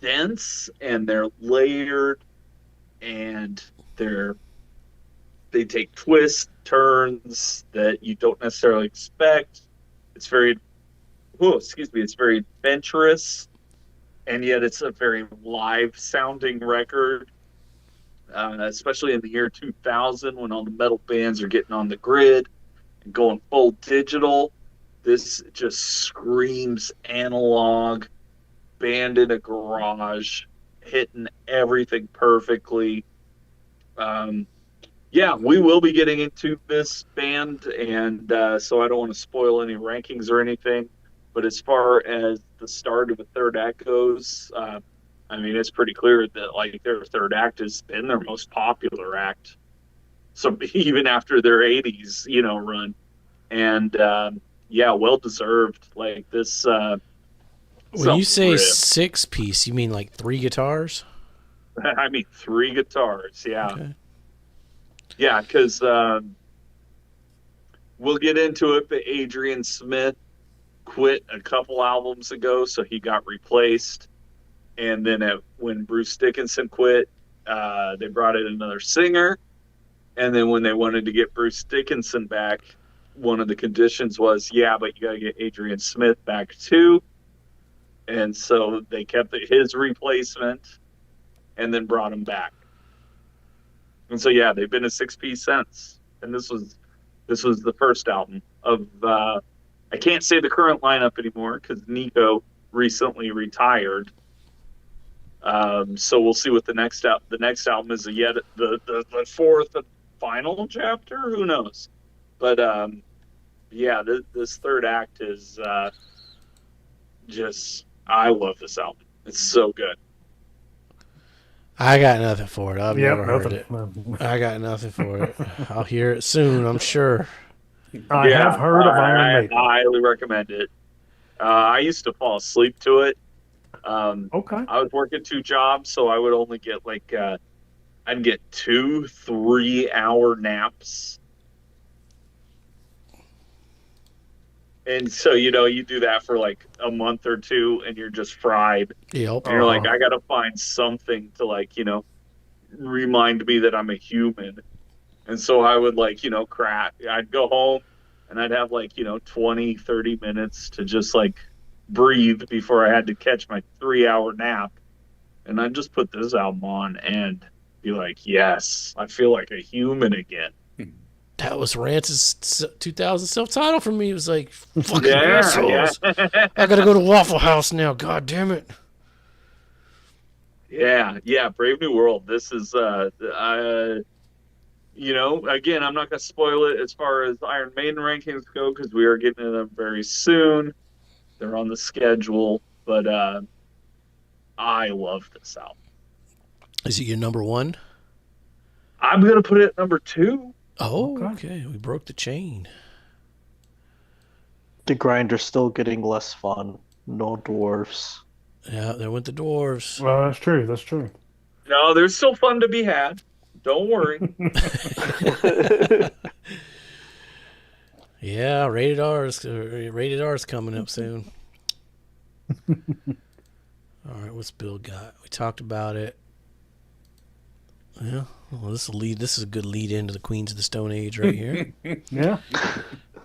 [SPEAKER 5] dense and they're layered and they take twists, turns that you don't necessarily expect. It's very, it's very adventurous, and yet it's a very live sounding record, especially in the year 2000 when all the metal bands are getting on the grid and going full digital. This just screams analog, band in a garage, hitting everything perfectly. Yeah, we will be getting into this band, and so I don't want to spoil any rankings or anything. But as far as the start of the third act goes, I mean, it's pretty clear that like their third act has been their most popular act. So even after their 80s, run, and yeah, well deserved. Like this.
[SPEAKER 2] When you say 6-piece, you mean like 3 guitars?
[SPEAKER 5] I mean 3 guitars. Yeah.
[SPEAKER 2] Okay.
[SPEAKER 5] Yeah, because we'll get into it, but Adrian Smith quit a couple albums ago, so he got replaced. And then when Bruce Dickinson quit, they brought in another singer. And then when they wanted to get Bruce Dickinson back, one of the conditions was, yeah, but you got to get Adrian Smith back too. And so they kept his replacement and then brought him back. And so, yeah, they've been a 6-piece since. And this was the first album of, I can't say the current lineup anymore because Nico recently retired. So we'll see what the next album is. Yet the fourth and final chapter. Who knows? But yeah, this third act is just, I love this album. It's so good.
[SPEAKER 2] I got nothing for it. I've never heard it.
[SPEAKER 4] Nothing.
[SPEAKER 2] I got nothing for it. I'll hear it soon, I'm sure.
[SPEAKER 4] I have heard of Iron Maiden.
[SPEAKER 5] I highly recommend it. I used to fall asleep to it.
[SPEAKER 4] Okay.
[SPEAKER 5] I was working 2 jobs, so I would only get I'd get 2 3-hour naps. And so, you do that for like a month or 2 and you're just fried.
[SPEAKER 2] Yep.
[SPEAKER 5] And you're like, I got to find something to remind me that I'm a human. And so I would crack. I'd go home and I'd have 20, 30 minutes to just breathe before I had to catch my 3-hour nap. And I'd just put this album on and be like, yes, I feel like a human again.
[SPEAKER 2] That was Rance's 2000 self-title for me. It was like, fucking assholes.
[SPEAKER 5] Yeah.
[SPEAKER 2] I gotta go to Waffle House now. God damn it.
[SPEAKER 5] Yeah, Brave New World. This is, again, I'm not going to spoil it as far as Iron Maiden rankings go because we are getting to them very soon. They're on the schedule, but I love this album.
[SPEAKER 2] Is it your number 1?
[SPEAKER 5] I'm going to put it at number 2.
[SPEAKER 2] Oh, okay. We broke the chain.
[SPEAKER 3] The grinder's still getting less fun. No dwarfs.
[SPEAKER 2] Yeah, there went the dwarves.
[SPEAKER 4] Well, that's true. That's true.
[SPEAKER 5] No, there's still fun to be had. Don't worry.
[SPEAKER 2] Yeah, rated R's coming up soon. All right, what's Bill got? We talked about it. Yeah, well, this is a good lead into the Queens of the Stone Age right here.
[SPEAKER 4] Yeah.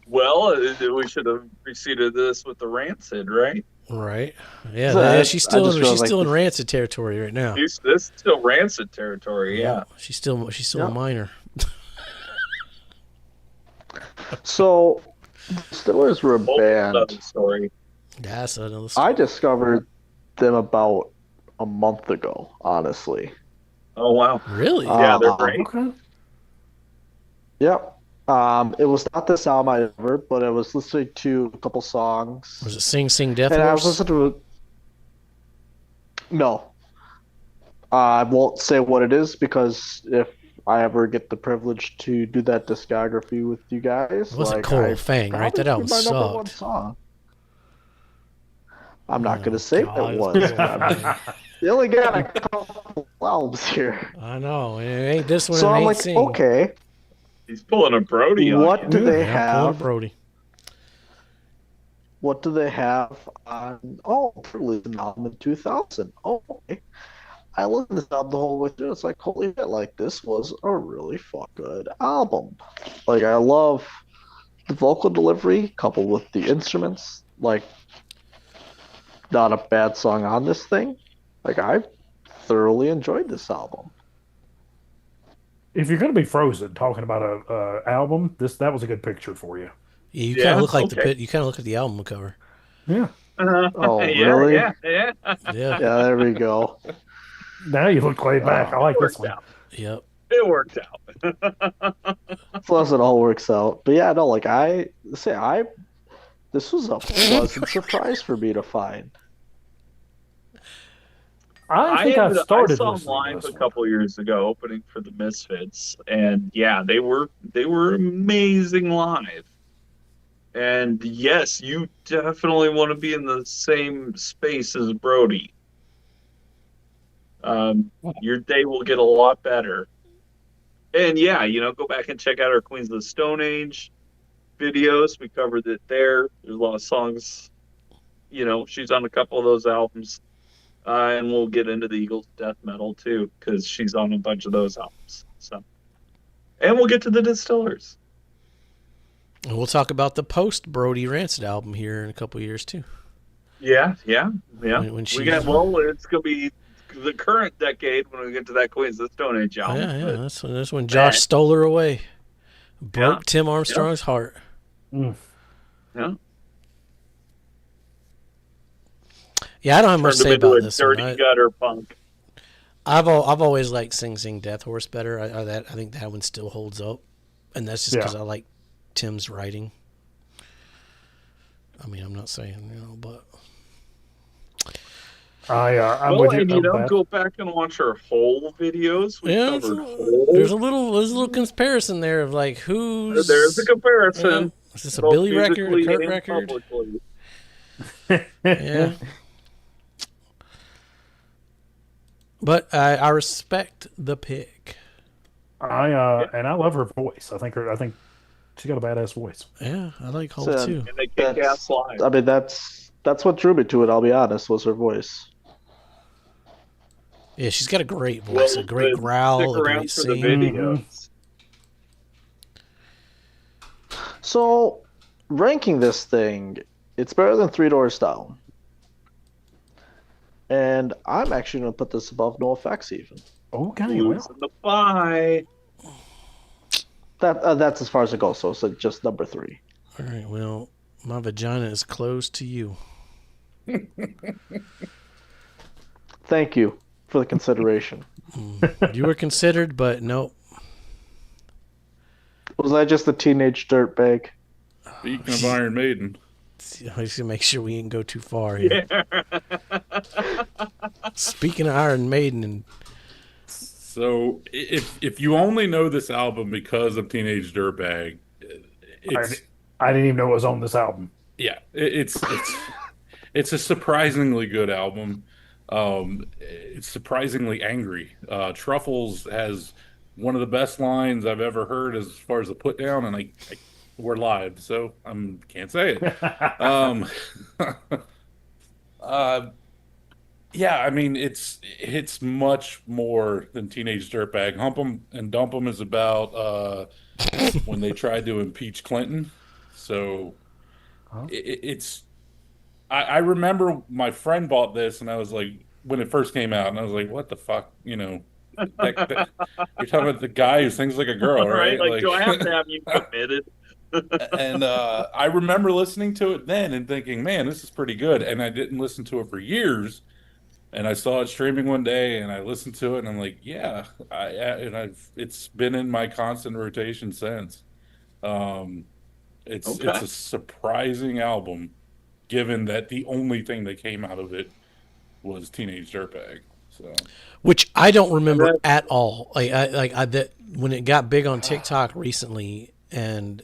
[SPEAKER 5] Well, we should have preceded this with the Rancid, right?
[SPEAKER 2] Right. Yeah,
[SPEAKER 3] So
[SPEAKER 2] she's
[SPEAKER 3] I
[SPEAKER 2] still
[SPEAKER 3] just feel like
[SPEAKER 2] in Rancid territory right now.
[SPEAKER 5] This is still Rancid territory, yeah.
[SPEAKER 2] She's still a minor.
[SPEAKER 3] So, the Distillers were a
[SPEAKER 5] Whole
[SPEAKER 3] band.
[SPEAKER 5] other story.
[SPEAKER 2] That's another story.
[SPEAKER 3] I discovered them about a month ago, honestly.
[SPEAKER 5] Oh, wow.
[SPEAKER 2] Really?
[SPEAKER 5] Yeah, they're great.
[SPEAKER 4] Okay.
[SPEAKER 3] Yep. It was not this album I ever, but I was listening to a couple songs.
[SPEAKER 2] Was it Sing Death
[SPEAKER 3] And I was
[SPEAKER 2] Horse?
[SPEAKER 3] listening to. No. I won't say what it is because if I ever get the privilege to do that discography with you guys,
[SPEAKER 2] It wasn't
[SPEAKER 3] like,
[SPEAKER 2] Coral Fang, right? That album
[SPEAKER 3] probably my number one
[SPEAKER 2] sucked.
[SPEAKER 3] song. I'm not going to
[SPEAKER 2] Oh,
[SPEAKER 3] say
[SPEAKER 2] God,
[SPEAKER 3] it was.
[SPEAKER 2] it's Coral Fang.
[SPEAKER 3] They only got a couple albums here.
[SPEAKER 2] I know. It ain't this one.
[SPEAKER 3] So
[SPEAKER 2] it
[SPEAKER 3] I'm
[SPEAKER 2] ain't
[SPEAKER 3] like,
[SPEAKER 2] Sing.
[SPEAKER 3] okay,
[SPEAKER 5] He's pulling a Brody on
[SPEAKER 3] what
[SPEAKER 5] you.
[SPEAKER 3] do they
[SPEAKER 2] Yeah, Paul
[SPEAKER 3] have?
[SPEAKER 2] Brody.
[SPEAKER 3] What do they have on? Oh, released an album in 2000. Oh, okay. I listened to this album the whole way through. It's like, holy shit, like this was a really fucking good album. Like I love the vocal delivery coupled with the instruments. Like, not a bad song on this thing. Like I thoroughly enjoyed this album.
[SPEAKER 4] If you're going to be frozen talking about a album, that was a good picture for you.
[SPEAKER 2] Yeah, you
[SPEAKER 5] Yeah,
[SPEAKER 2] kind of look like
[SPEAKER 5] okay.
[SPEAKER 2] you kind of look at the album cover.
[SPEAKER 4] Yeah.
[SPEAKER 3] Oh,
[SPEAKER 5] Yeah,
[SPEAKER 3] really?
[SPEAKER 5] Yeah.
[SPEAKER 2] Yeah.
[SPEAKER 3] Yeah, there we go.
[SPEAKER 4] Now you look way back. I like
[SPEAKER 5] It
[SPEAKER 4] this
[SPEAKER 5] worked
[SPEAKER 4] one.
[SPEAKER 5] out.
[SPEAKER 2] Yep.
[SPEAKER 5] It worked out.
[SPEAKER 3] Plus, it all works out. But yeah, no, like this was a pleasant surprise for me to find.
[SPEAKER 4] I think I started
[SPEAKER 5] saw them
[SPEAKER 4] listening to
[SPEAKER 5] live
[SPEAKER 4] this
[SPEAKER 5] a
[SPEAKER 4] one.
[SPEAKER 5] couple years ago, opening for the Misfits, and yeah, they were amazing live. And yes, you definitely want to be in the same space as Brody. Your day will get a lot better. And yeah, go back and check out our Queens of the Stone Age videos. We covered it there. There's a lot of songs. She's on a couple of those albums. And we'll get into the Eagles death metal too, because she's on a bunch of those albums. So, and we'll get to the Distillers.
[SPEAKER 2] And we'll talk about the post Brody Rancid album here in a couple years too.
[SPEAKER 5] Yeah.
[SPEAKER 2] When
[SPEAKER 5] It's gonna be the current decade when we get to that Queens of the Stone Age album.
[SPEAKER 2] Yeah. That's when Josh stole her away, broke
[SPEAKER 5] Yeah.
[SPEAKER 2] Tim Armstrong's heart.
[SPEAKER 4] Mm.
[SPEAKER 5] Yeah.
[SPEAKER 2] Yeah, I don't have much to
[SPEAKER 5] Turned
[SPEAKER 2] say
[SPEAKER 5] him into
[SPEAKER 2] about
[SPEAKER 5] a
[SPEAKER 2] this
[SPEAKER 5] dirty
[SPEAKER 2] one.
[SPEAKER 5] gutter punk.
[SPEAKER 2] I've always liked Sing Death Horse better. I think that one still holds up, and that's just because I like Tim's writing. I mean, I'm not saying but
[SPEAKER 4] I'm with you.
[SPEAKER 5] And
[SPEAKER 4] on that.
[SPEAKER 5] go back and watch our whole videos. We
[SPEAKER 2] yeah,
[SPEAKER 5] covered
[SPEAKER 2] there's a little comparison there of like who's
[SPEAKER 5] There's a comparison.
[SPEAKER 2] Is this a
[SPEAKER 5] both
[SPEAKER 2] Billy record, a
[SPEAKER 5] musically
[SPEAKER 2] Kurt
[SPEAKER 5] and
[SPEAKER 2] record?
[SPEAKER 5] publicly.
[SPEAKER 2] Yeah. But I respect the pick.
[SPEAKER 4] And I love her voice. I think she's got a badass voice.
[SPEAKER 2] Yeah, I like Hole
[SPEAKER 3] So,
[SPEAKER 2] too.
[SPEAKER 5] And they kick ass live.
[SPEAKER 3] I mean, that's what drew me to it. I'll be honest, was her voice.
[SPEAKER 2] Yeah, she's got a great voice, a great
[SPEAKER 5] Stick
[SPEAKER 2] growl, a
[SPEAKER 5] around
[SPEAKER 2] great
[SPEAKER 5] for the
[SPEAKER 2] sing.
[SPEAKER 5] videos.
[SPEAKER 3] So, ranking this thing, it's better than Three Doors Down. And I'm actually going to put this above NoFX even.
[SPEAKER 4] Okay,
[SPEAKER 5] Losing
[SPEAKER 4] well,
[SPEAKER 5] the bye.
[SPEAKER 3] That's as far as it goes. So it's just number 3.
[SPEAKER 2] All right, well, my vagina is closed to you.
[SPEAKER 3] Thank you for the consideration.
[SPEAKER 2] You were considered, but nope.
[SPEAKER 3] Was I just a teenage dirtbag?
[SPEAKER 6] Speaking of Iron Maiden,
[SPEAKER 2] I just gotta make sure we didn't go too far here. Speaking of Iron Maiden and
[SPEAKER 6] So if you only know this album because of Teenage Dirtbag, it's
[SPEAKER 4] I didn't even know it was on this album.
[SPEAKER 6] yeah, it's a surprisingly good album. It's surprisingly angry. Truffles has one of the best lines I've ever heard as far as the put down, and we're live, so I can't say it. Uh, yeah, I mean it's much more than Teenage Dirtbag. Hump 'Em and Dump 'Em is about when they tried to impeach Clinton. So it's I remember my friend bought this, and I was like, when it first came out, and I was like, what the fuck, you're talking about the guy who sings like a girl, right?
[SPEAKER 5] Like, do I have to have you committed?
[SPEAKER 6] And I remember listening to it then and thinking, man, this is pretty good. And I didn't listen to it for years. And I saw it streaming one day, and I listened to it, and I'm like, yeah, it's been in my constant rotation since. It's a surprising album, given that the only thing that came out of it was Teenage Dirtbag. So,
[SPEAKER 2] which I don't remember at all. That when it got big on TikTok recently, and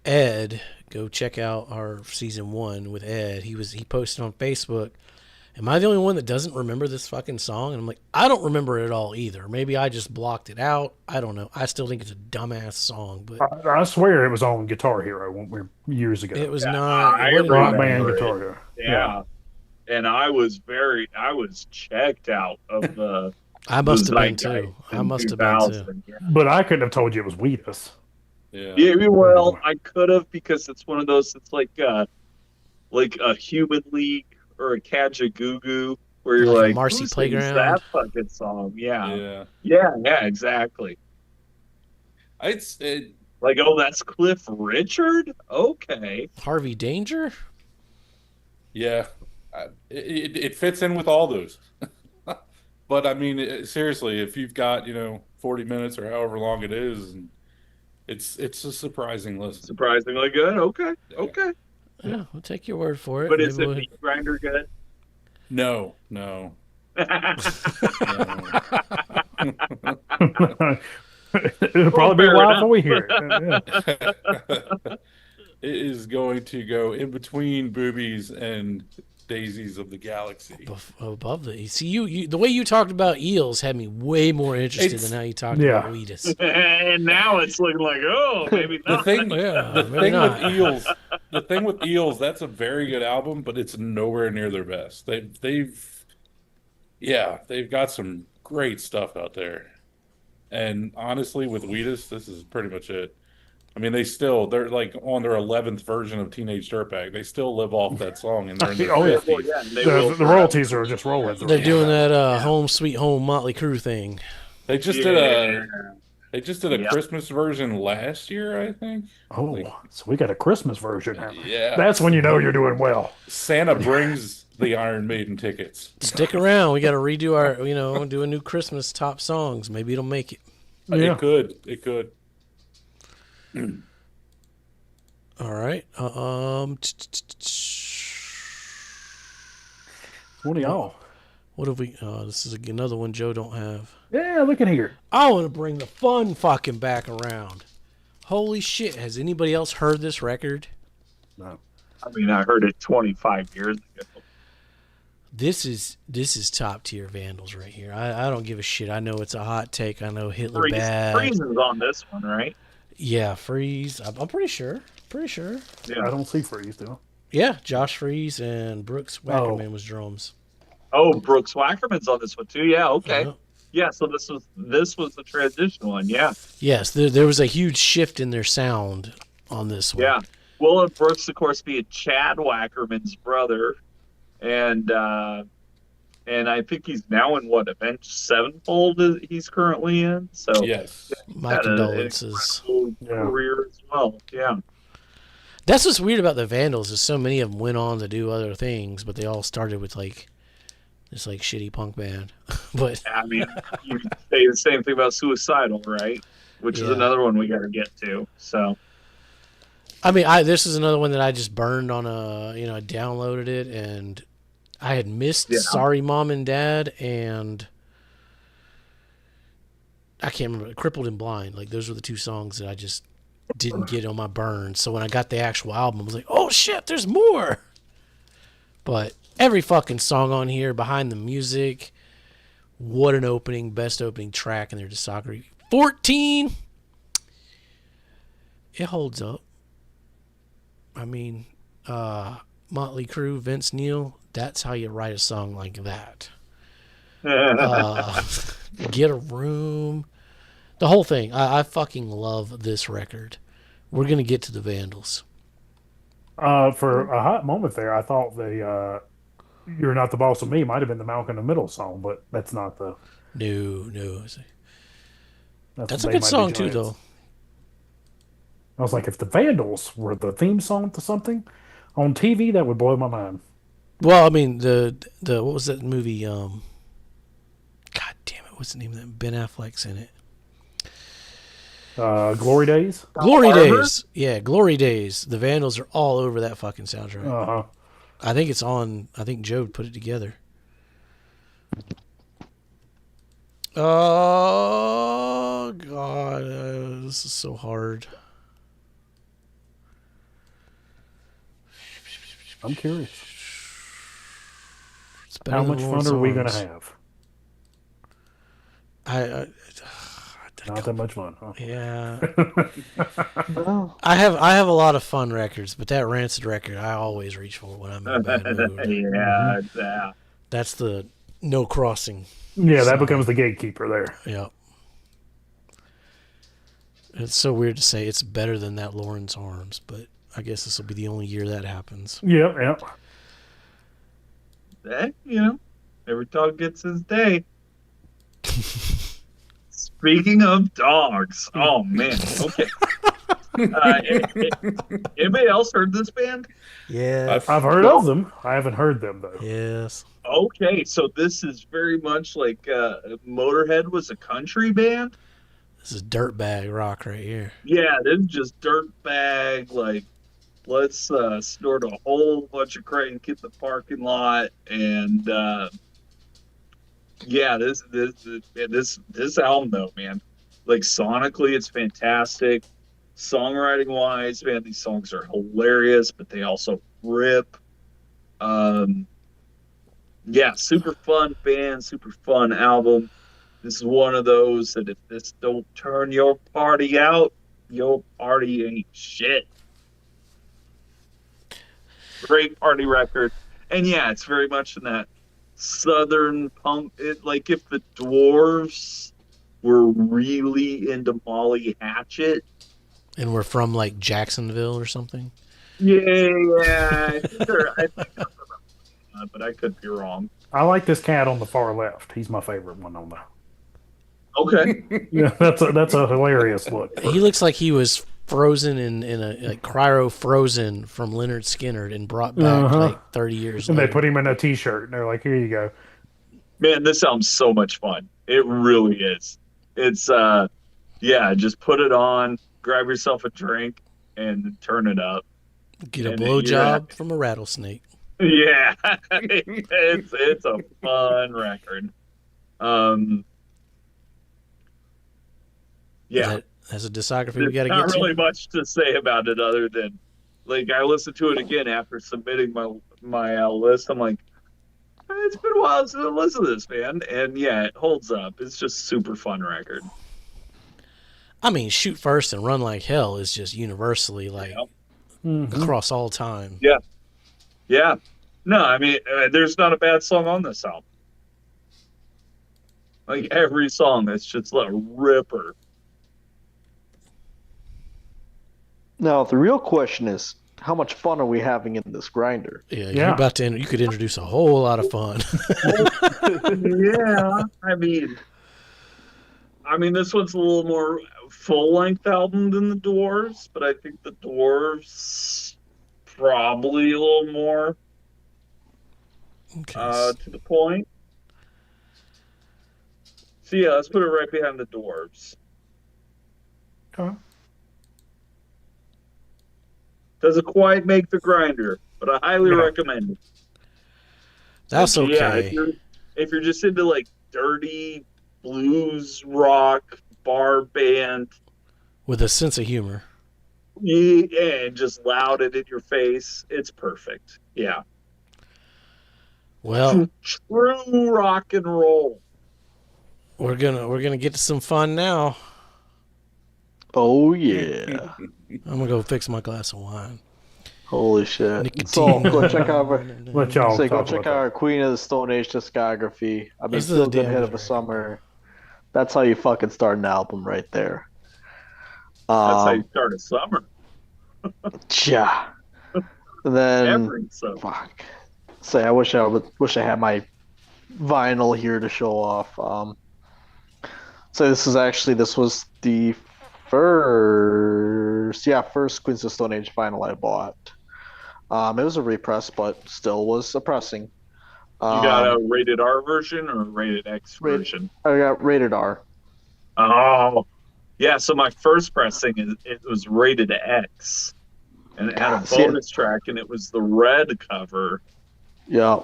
[SPEAKER 2] Ed, go check out our season 1 with Ed. He posted on Facebook. Am I the only one that doesn't remember this fucking song? And I'm like, I don't remember it at all either. Maybe I just blocked it out. I don't know. I still think it's a dumbass song, but
[SPEAKER 4] I swear it was on Guitar Hero years ago.
[SPEAKER 2] it was not.
[SPEAKER 4] Rock Band Guitar Hero.
[SPEAKER 5] Yeah. And I was checked out of the.
[SPEAKER 2] I must have been too.
[SPEAKER 4] But I couldn't have told you it was Wheatus.
[SPEAKER 5] Yeah. Well, I could have, because it's one of those. It's like a Human League or a Kajagoogoo, where you're like
[SPEAKER 2] Marcy Playground.
[SPEAKER 5] That fucking song, yeah, exactly.
[SPEAKER 6] It's
[SPEAKER 5] like, oh, that's Cliff Richard. Okay,
[SPEAKER 2] Harvey Danger.
[SPEAKER 6] Yeah, it fits in with all those. But I mean, seriously, if you've got 40 minutes or however long it is, it's a surpring listen.
[SPEAKER 5] Surprisingly good. Okay.
[SPEAKER 2] Yeah, we'll take your word for it.
[SPEAKER 5] But is the Meat Grinder good?
[SPEAKER 6] No.
[SPEAKER 4] It'll probably be a while before we hear it.
[SPEAKER 6] It is going to go in between Boobies and Daisies of the Galaxy.
[SPEAKER 2] Above the see you the way you talked about eels had me way more interested than how you talked about Wheatus.
[SPEAKER 5] And now it's looking like, oh, maybe not.
[SPEAKER 6] The thing with Eels, that's a very good album, but it's nowhere near their best. They've got some great stuff out there. And honestly, with Wheatus, this is pretty much it. I mean, they're like on their 11th version of Teenage Dirtbag. They still live off that song, and they're in their 50s.
[SPEAKER 4] The royalties are just rolling.
[SPEAKER 2] They're doing that Home Sweet Home Motley Crue thing.
[SPEAKER 6] They just did a Christmas version last year, I think.
[SPEAKER 4] Oh, so we got a Christmas version now.
[SPEAKER 6] Yeah.
[SPEAKER 4] That's when you know you're doing well.
[SPEAKER 6] Santa brings the Iron Maiden tickets.
[SPEAKER 2] Stick around. We got to redo our, do a new Christmas top songs. Maybe it'll make it.
[SPEAKER 6] Yeah. It could.
[SPEAKER 2] All right.
[SPEAKER 4] What are y'all?
[SPEAKER 2] What have we? This is another one Joe don't have.
[SPEAKER 4] Yeah, look at here.
[SPEAKER 2] I want to bring the fun fucking back around. Holy shit! Has anybody else heard this record?
[SPEAKER 4] No.
[SPEAKER 5] I mean, I heard it 25 years ago.
[SPEAKER 2] This is top tier Vandals right here. I don't give a shit. I know it's a hot take. I know Hitler bad.
[SPEAKER 5] Freeze is on this one, right?
[SPEAKER 2] Yeah, Freeze. I'm pretty sure.
[SPEAKER 5] Yeah.
[SPEAKER 4] I don't see Freeze though.
[SPEAKER 2] Yeah, Josh Freeze and Brooks Wackerman was drums.
[SPEAKER 5] Oh, Brooks Wackerman's on this one too. Yeah, okay. Yeah, so this was the transition one. Yeah.
[SPEAKER 2] Yes, there was a huge shift in their sound on this one.
[SPEAKER 5] Yeah. Well, and Brooks, of course, being Chad Wackerman's brother, and I think he's now in Avenged Sevenfold he's currently in. So
[SPEAKER 6] yes,
[SPEAKER 2] my condolences.
[SPEAKER 5] Career as well. Yeah.
[SPEAKER 2] That's what's weird about the Vandals is so many of them went on to do other things, but they all started with this shitty punk band. But
[SPEAKER 5] I mean, you can say the same thing about Suicidal, right? Which is another one we got to get to. So.
[SPEAKER 2] I mean, this is another one that I just burned on I downloaded it and I had missed Sorry Mom and Dad and I can't remember, Crippled and Blind. Like, those were the two songs that I just didn't get on my burn. So when I got the actual album, I was like, oh shit, there's more. But every fucking song on here, behind the music, what an opening, best opening track in their discography. 14. It holds up. I mean, Motley Crue, Vince Neil, that's how you write a song like that. Get a Room, the whole thing. I fucking love this record. We're gonna get to the Vandals.
[SPEAKER 4] For a hot moment there, I thought the "You're Not the Boss of Me" might have been the Malcolm in the Middle song, but that's not the.
[SPEAKER 2] No. That's a
[SPEAKER 4] They
[SPEAKER 2] good
[SPEAKER 4] Might Be
[SPEAKER 2] song too,
[SPEAKER 4] Giants.
[SPEAKER 2] though.
[SPEAKER 4] I was like, if the Vandals were the theme song to something on TV, that would blow my mind.
[SPEAKER 2] Well, I mean, the what was that movie? God damn it, what's the name of that? Ben Affleck's in it.
[SPEAKER 4] Glory Days.
[SPEAKER 2] Glory
[SPEAKER 5] Arbor?
[SPEAKER 2] Days. Yeah, Glory Days. The Vandals are all over that fucking soundtrack.
[SPEAKER 4] Uh-huh.
[SPEAKER 2] I think it's on. I think Joe put it together. Oh God, this is so hard.
[SPEAKER 4] I'm curious.
[SPEAKER 2] It's better
[SPEAKER 4] How
[SPEAKER 2] than
[SPEAKER 4] much fun
[SPEAKER 2] Lawrence
[SPEAKER 4] are we going to
[SPEAKER 2] Arms.
[SPEAKER 4] have? Not that much fun, huh?
[SPEAKER 2] Yeah,
[SPEAKER 3] Well,
[SPEAKER 2] I have a lot of fun records, but that Rancid record I always reach for when I'm in a bad mood.
[SPEAKER 5] Yeah.
[SPEAKER 2] That's the No Crossing.
[SPEAKER 4] Yeah, that
[SPEAKER 2] song.
[SPEAKER 4] becomes the gatekeeper there.
[SPEAKER 2] Yeah. It's so weird to say it's better than that Lawrence Arms, but I guess this will be the only year that happens.
[SPEAKER 4] Yep.
[SPEAKER 5] Hey, every dog gets his day. Speaking of dogs, oh man, okay. Anybody else heard this band?
[SPEAKER 2] Yeah.
[SPEAKER 4] I've heard of them. I haven't heard them though.
[SPEAKER 2] Yes.
[SPEAKER 5] Okay, so this is very much like Motorhead was a country band.
[SPEAKER 2] This is dirtbag rock right here.
[SPEAKER 5] Yeah, this is just dirtbag. Like, let's snort a whole bunch of crank in the parking lot, and yeah, this album though, man, like sonically, it's fantastic. Songwriting wise, man, these songs are hilarious, but they also rip. Yeah, super fun band, super fun album. This is one of those that if this don't turn your party out, your party ain't shit. Great party record. And yeah, it's very much in that southern punk. Like if the Dwarves were really into Molly Hatchet.
[SPEAKER 2] And we're from like Jacksonville or something.
[SPEAKER 5] Yeah. I think but I could be wrong.
[SPEAKER 4] I like this cat on the far left. He's my favorite one on there.
[SPEAKER 5] Okay.
[SPEAKER 4] Yeah, that's a hilarious look.
[SPEAKER 2] He looks like he was frozen in a like cryo frozen from Leonard Skinner and brought back like 30 years
[SPEAKER 4] And
[SPEAKER 2] later.
[SPEAKER 4] they put him in a T-shirt, and they're like, "Here you go."
[SPEAKER 5] Man, this album's so much fun. It really is. It's yeah, just put it on, grab yourself a drink, and turn it up.
[SPEAKER 2] Get a
[SPEAKER 5] and
[SPEAKER 2] blowjob from a rattlesnake.
[SPEAKER 5] Yeah, it's a fun record. Yeah,
[SPEAKER 2] That's a discography we got to get
[SPEAKER 5] not
[SPEAKER 2] to.
[SPEAKER 5] really much to say about it other than, like, I listened to it again after submitting my list. I'm like, it's been a while since I listened to this, man, and yeah, it holds up. It's just a super fun record.
[SPEAKER 2] I mean, Shoot First and Run Like Hell is just universally like across all time.
[SPEAKER 5] Yeah. No, I mean, there's not a bad song on this album. Like every song, it's just a ripper.
[SPEAKER 3] now the real question is, how much fun are we having in this grinder?
[SPEAKER 2] Yeah,
[SPEAKER 4] Yeah.
[SPEAKER 2] you're about to. You could introduce a whole lot of fun.
[SPEAKER 5] Yeah, I mean, this one's a little more full-length album than the Dwarves, but I think the Dwarves probably a little more
[SPEAKER 2] Okay.
[SPEAKER 5] to the point. So yeah, let's put it right behind the Dwarves.
[SPEAKER 4] Okay.
[SPEAKER 5] Doesn't quite make the grinder, but I highly
[SPEAKER 4] Yeah.
[SPEAKER 5] recommend it.
[SPEAKER 2] That's
[SPEAKER 5] Yeah,
[SPEAKER 2] okay.
[SPEAKER 5] if you're just into like dirty blues rock, bar band.
[SPEAKER 2] With a sense of humor.
[SPEAKER 5] And just loud and in your face. It's perfect. Yeah.
[SPEAKER 2] Well,
[SPEAKER 5] True rock and roll.
[SPEAKER 2] we're gonna get to some fun now.
[SPEAKER 3] Oh yeah.
[SPEAKER 2] I'm gonna go fix my glass of wine.
[SPEAKER 3] Holy shit.
[SPEAKER 2] Nicotine.
[SPEAKER 3] So go check out our
[SPEAKER 4] Let y'all
[SPEAKER 3] go
[SPEAKER 4] talk
[SPEAKER 3] check
[SPEAKER 4] about
[SPEAKER 3] out our Queen of the Stone Age discography. I mean,
[SPEAKER 2] This is a
[SPEAKER 3] Feel Good
[SPEAKER 2] damn
[SPEAKER 3] Hit
[SPEAKER 2] good
[SPEAKER 3] of the
[SPEAKER 2] record.
[SPEAKER 3] Summer. That's how you fucking start an album right there.
[SPEAKER 5] That's how you start a summer.
[SPEAKER 3] Yeah. Then
[SPEAKER 5] Every summer.
[SPEAKER 3] fuck. Say, I wish I had my vinyl here to show off. So this was the first Queens of Stone Age vinyl I bought. It was a repress, but still was a pressing.
[SPEAKER 5] You got a rated R version or a rated X version?
[SPEAKER 3] I got rated R.
[SPEAKER 5] Oh, yeah. So my first pressing, it was rated X, and it had a
[SPEAKER 3] God, see it.
[SPEAKER 5] bonus track, and it was the red cover.
[SPEAKER 3] Yeah.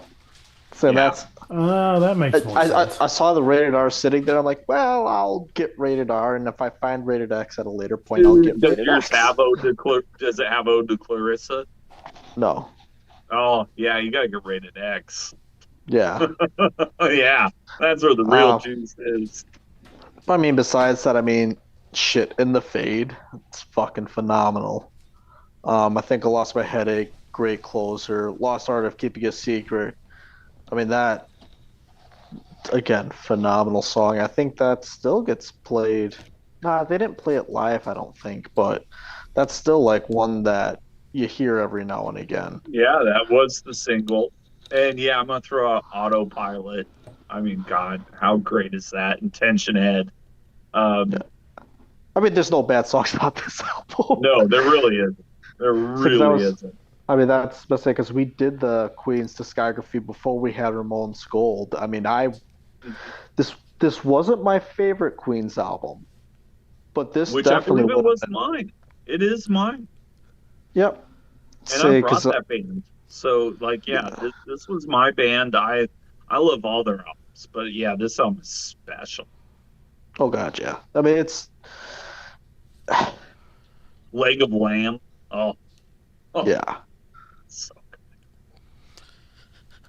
[SPEAKER 3] So
[SPEAKER 5] Yeah.
[SPEAKER 3] that's
[SPEAKER 4] that makes more sense.
[SPEAKER 3] I saw the rated R sitting there. I'm like, well, I'll get rated R, and if I find rated X at a later point, I'll get
[SPEAKER 5] Does
[SPEAKER 3] rated
[SPEAKER 5] yours
[SPEAKER 3] X.
[SPEAKER 5] have does it have Ode to Clarissa?
[SPEAKER 3] No.
[SPEAKER 5] Oh, yeah, you gotta get rated X.
[SPEAKER 3] Yeah.
[SPEAKER 5] Yeah, that's where the real juice is.
[SPEAKER 3] I mean, besides that, I mean, shit, In the Fade, it's fucking phenomenal. I think I Lost My Headache, great closer. Lost Art of Keeping a Secret. I mean, that, again, phenomenal song. I think that still gets played. Nah, they didn't play it live, I don't think, but that's still like one that you hear every now and again.
[SPEAKER 5] Yeah, that was the single. And yeah, I'm gonna throw out Autopilot. I mean, God, how great is that? And Tension Head.
[SPEAKER 3] I mean, there's no bad songs about this album.
[SPEAKER 5] No, there really isn't. There really isn't.
[SPEAKER 3] I mean, that's because we did the Queen's discography before we had Ramones Gold. I mean, this wasn't my favorite Queen's album, but this
[SPEAKER 5] Which
[SPEAKER 3] definitely
[SPEAKER 5] I believe it
[SPEAKER 3] would
[SPEAKER 5] was
[SPEAKER 3] have been.
[SPEAKER 5] mine. It is mine.
[SPEAKER 3] Yep.
[SPEAKER 5] And I brought that band. So, like, yeah. This was my band. I love all their albums, but yeah, this album is special.
[SPEAKER 3] Oh god, yeah. I mean, it's
[SPEAKER 5] Leg of Lamb. Oh.
[SPEAKER 3] yeah.
[SPEAKER 5] So good.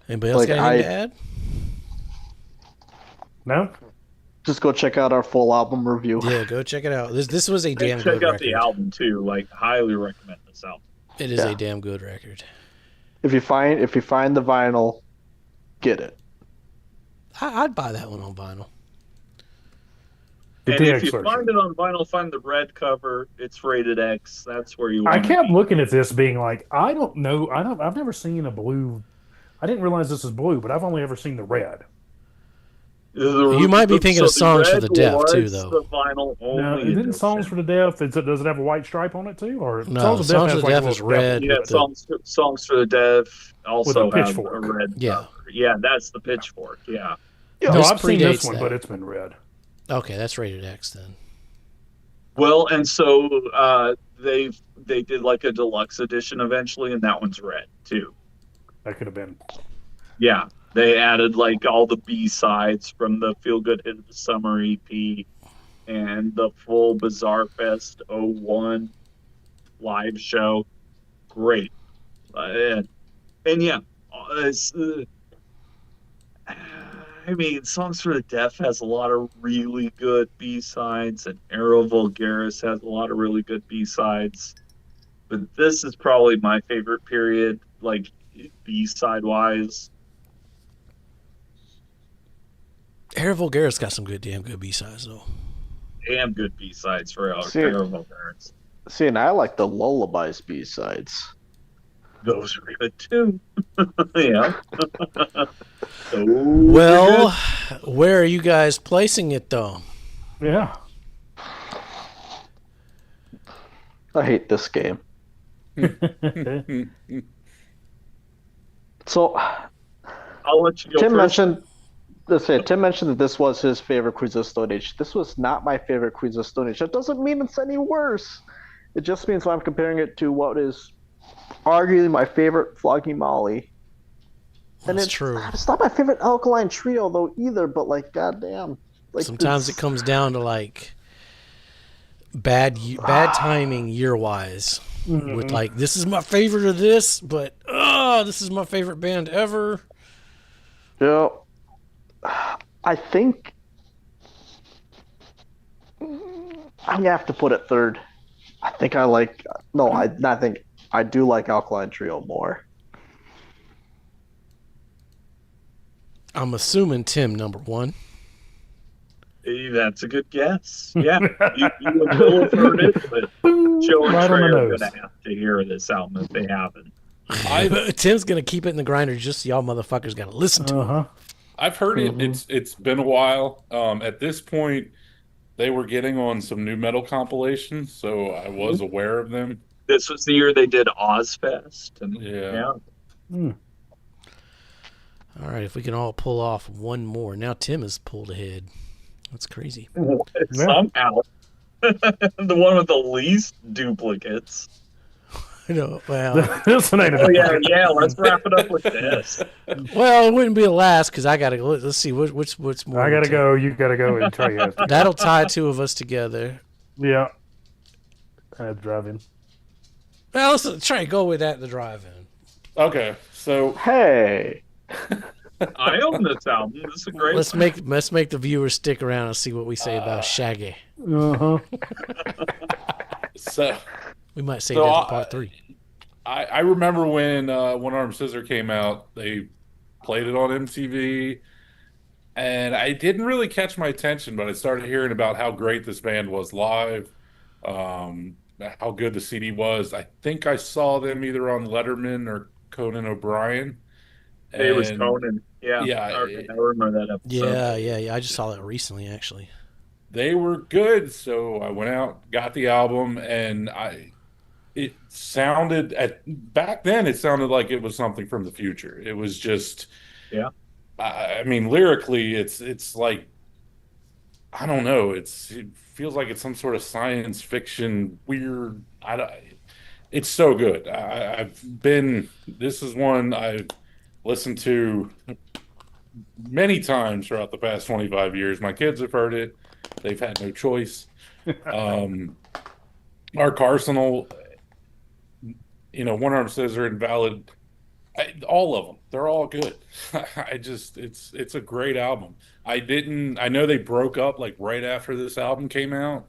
[SPEAKER 2] Anybody else
[SPEAKER 3] Like,
[SPEAKER 2] got anything to add?
[SPEAKER 4] No?
[SPEAKER 3] Just go check out our full album review.
[SPEAKER 2] Yeah, go check it out. This was a damn
[SPEAKER 5] And
[SPEAKER 2] good
[SPEAKER 5] check out
[SPEAKER 2] record.
[SPEAKER 5] the album too. Like, highly recommend this album.
[SPEAKER 2] It is
[SPEAKER 3] Yeah.
[SPEAKER 2] a damn good record.
[SPEAKER 3] If you find the vinyl, get it.
[SPEAKER 2] I'd buy that one on vinyl.
[SPEAKER 5] And if you find it on vinyl, find the red cover. It's rated X. That's where you want
[SPEAKER 4] I
[SPEAKER 5] to
[SPEAKER 4] kept
[SPEAKER 5] be.
[SPEAKER 4] looking at this being like, I don't know. I've never seen a blue. I didn't realize this is blue, but I've only ever seen the red.
[SPEAKER 2] You might be thinking of Songs for the Deaf, too, though.
[SPEAKER 5] The vinyl only
[SPEAKER 4] No, isn't
[SPEAKER 5] edition.
[SPEAKER 4] Songs for the Deaf? Does it have a white stripe on it too? Or
[SPEAKER 2] No,
[SPEAKER 4] Songs
[SPEAKER 2] Songs for the Deaf
[SPEAKER 4] a
[SPEAKER 2] is
[SPEAKER 4] little
[SPEAKER 2] red.
[SPEAKER 5] Yeah,
[SPEAKER 2] with the-
[SPEAKER 5] songs for the Deaf also
[SPEAKER 4] With a
[SPEAKER 5] have
[SPEAKER 4] pitchfork.
[SPEAKER 5] a red
[SPEAKER 2] Yeah.
[SPEAKER 5] cover. Yeah, that's the pitchfork. Yeah.
[SPEAKER 4] No,
[SPEAKER 2] This
[SPEAKER 4] I've seen this
[SPEAKER 2] predates
[SPEAKER 4] one,
[SPEAKER 2] that.
[SPEAKER 4] but it's been red.
[SPEAKER 2] Okay, that's rated X then.
[SPEAKER 5] Well, and so they did like a deluxe edition eventually, and that one's red too.
[SPEAKER 4] That could have been.
[SPEAKER 5] Yeah, they added like all the B sides from the Feel Good Hit of the Summer EP and the full Bizarre Fest 01 live show. Great, and yeah, it's, I mean, Songs for the Deaf has a lot of really good B-sides, and Aero Vulgaris has a lot of really good B-sides. But this is probably my favorite period, like B-side wise.
[SPEAKER 2] Air Vulgaris got some damn good B-sides, though.
[SPEAKER 5] Damn good B-sides for
[SPEAKER 3] See-
[SPEAKER 5] Aero Vulgaris.
[SPEAKER 3] See, and I like the Lullabies B-sides.
[SPEAKER 5] Those are good too. Yeah.
[SPEAKER 2] Well, where are you guys placing it, though?
[SPEAKER 4] Yeah.
[SPEAKER 3] I hate this game. So
[SPEAKER 5] I'll let you go
[SPEAKER 3] Tim
[SPEAKER 5] first.
[SPEAKER 3] Tim mentioned that this was his favorite Queens of Stone Age. This was not my favorite Queens of Stone Age. That doesn't mean it's any worse. It just means I'm comparing it to what is arguably my favorite Flogging Molly. And
[SPEAKER 2] That's true.
[SPEAKER 3] It's not my favorite Alkaline Trio though either, but like goddamn. Like
[SPEAKER 2] Sometimes it comes down to like bad timing year wise. With like, this is my favorite of this, but this is my favorite band ever.
[SPEAKER 3] Yeah. I think I'm gonna have to put it third. I think I like no, I think I do like Alkaline Trio more.
[SPEAKER 2] I'm assuming Tim number one.
[SPEAKER 5] That's a good guess. Yeah, you and Bill have heard it, but Joe and
[SPEAKER 4] Right on
[SPEAKER 5] Trey
[SPEAKER 4] the
[SPEAKER 5] are
[SPEAKER 4] nose.
[SPEAKER 5] going to have to hear this album if they haven't.
[SPEAKER 2] Tim's gonna keep it in the grinder. Just so y'all motherfuckers gotta listen to it.
[SPEAKER 6] I've heard it. It's been a while. At this point, they were getting on some new metal compilations, so I was aware of them.
[SPEAKER 5] This was the year they did Ozfest, and
[SPEAKER 6] Yeah.
[SPEAKER 2] All right, if we can all pull off one more. Now Tim has pulled ahead. That's crazy.
[SPEAKER 5] somehow the one with the least duplicates.
[SPEAKER 2] I know. Well,
[SPEAKER 4] This one ain't a
[SPEAKER 5] Oh
[SPEAKER 4] duplicate.
[SPEAKER 5] yeah. Let's wrap it up with this.
[SPEAKER 2] well, it wouldn't be the last because I gotta go. Let's see what's more.
[SPEAKER 4] I gotta
[SPEAKER 2] than
[SPEAKER 4] go. You gotta go. And Trey has to.
[SPEAKER 2] Tim. That'll tie two of us together.
[SPEAKER 4] Yeah. I had to drive in.
[SPEAKER 2] Well, let's try and go with that in the drive-in.
[SPEAKER 6] Okay, so
[SPEAKER 3] Hey.
[SPEAKER 5] I own this album. This is a great.
[SPEAKER 2] Let's make the viewers stick around and see what we say about Shaggy.
[SPEAKER 6] so
[SPEAKER 2] We might say
[SPEAKER 6] So
[SPEAKER 2] that in part 3.
[SPEAKER 6] I remember when One Arm Scissor came out, they played it on MTV, and I didn't really catch my attention, but I started hearing about how great this band was live, how good the CD was. I think I saw them either on Letterman or Conan O'Brien.
[SPEAKER 5] It was
[SPEAKER 6] And
[SPEAKER 5] Conan. Yeah.
[SPEAKER 6] yeah,
[SPEAKER 5] I remember that episode.
[SPEAKER 2] Yeah. I just saw that recently, actually.
[SPEAKER 6] they were good, so I went out, got the album, and it sounded back then it sounded like it was something from the future. It was just,
[SPEAKER 5] Yeah.
[SPEAKER 6] I mean, lyrically it's like, I don't know, it feels like it's some sort of science fiction weird. It's so good. This is one I've listened to many times throughout the past 25 years. My kids have heard it. They've had no choice. Mark Arsenal, One Arm Scissor, Invalid, all of them. They're all good. It's a great album. I know they broke up like right after this album came out,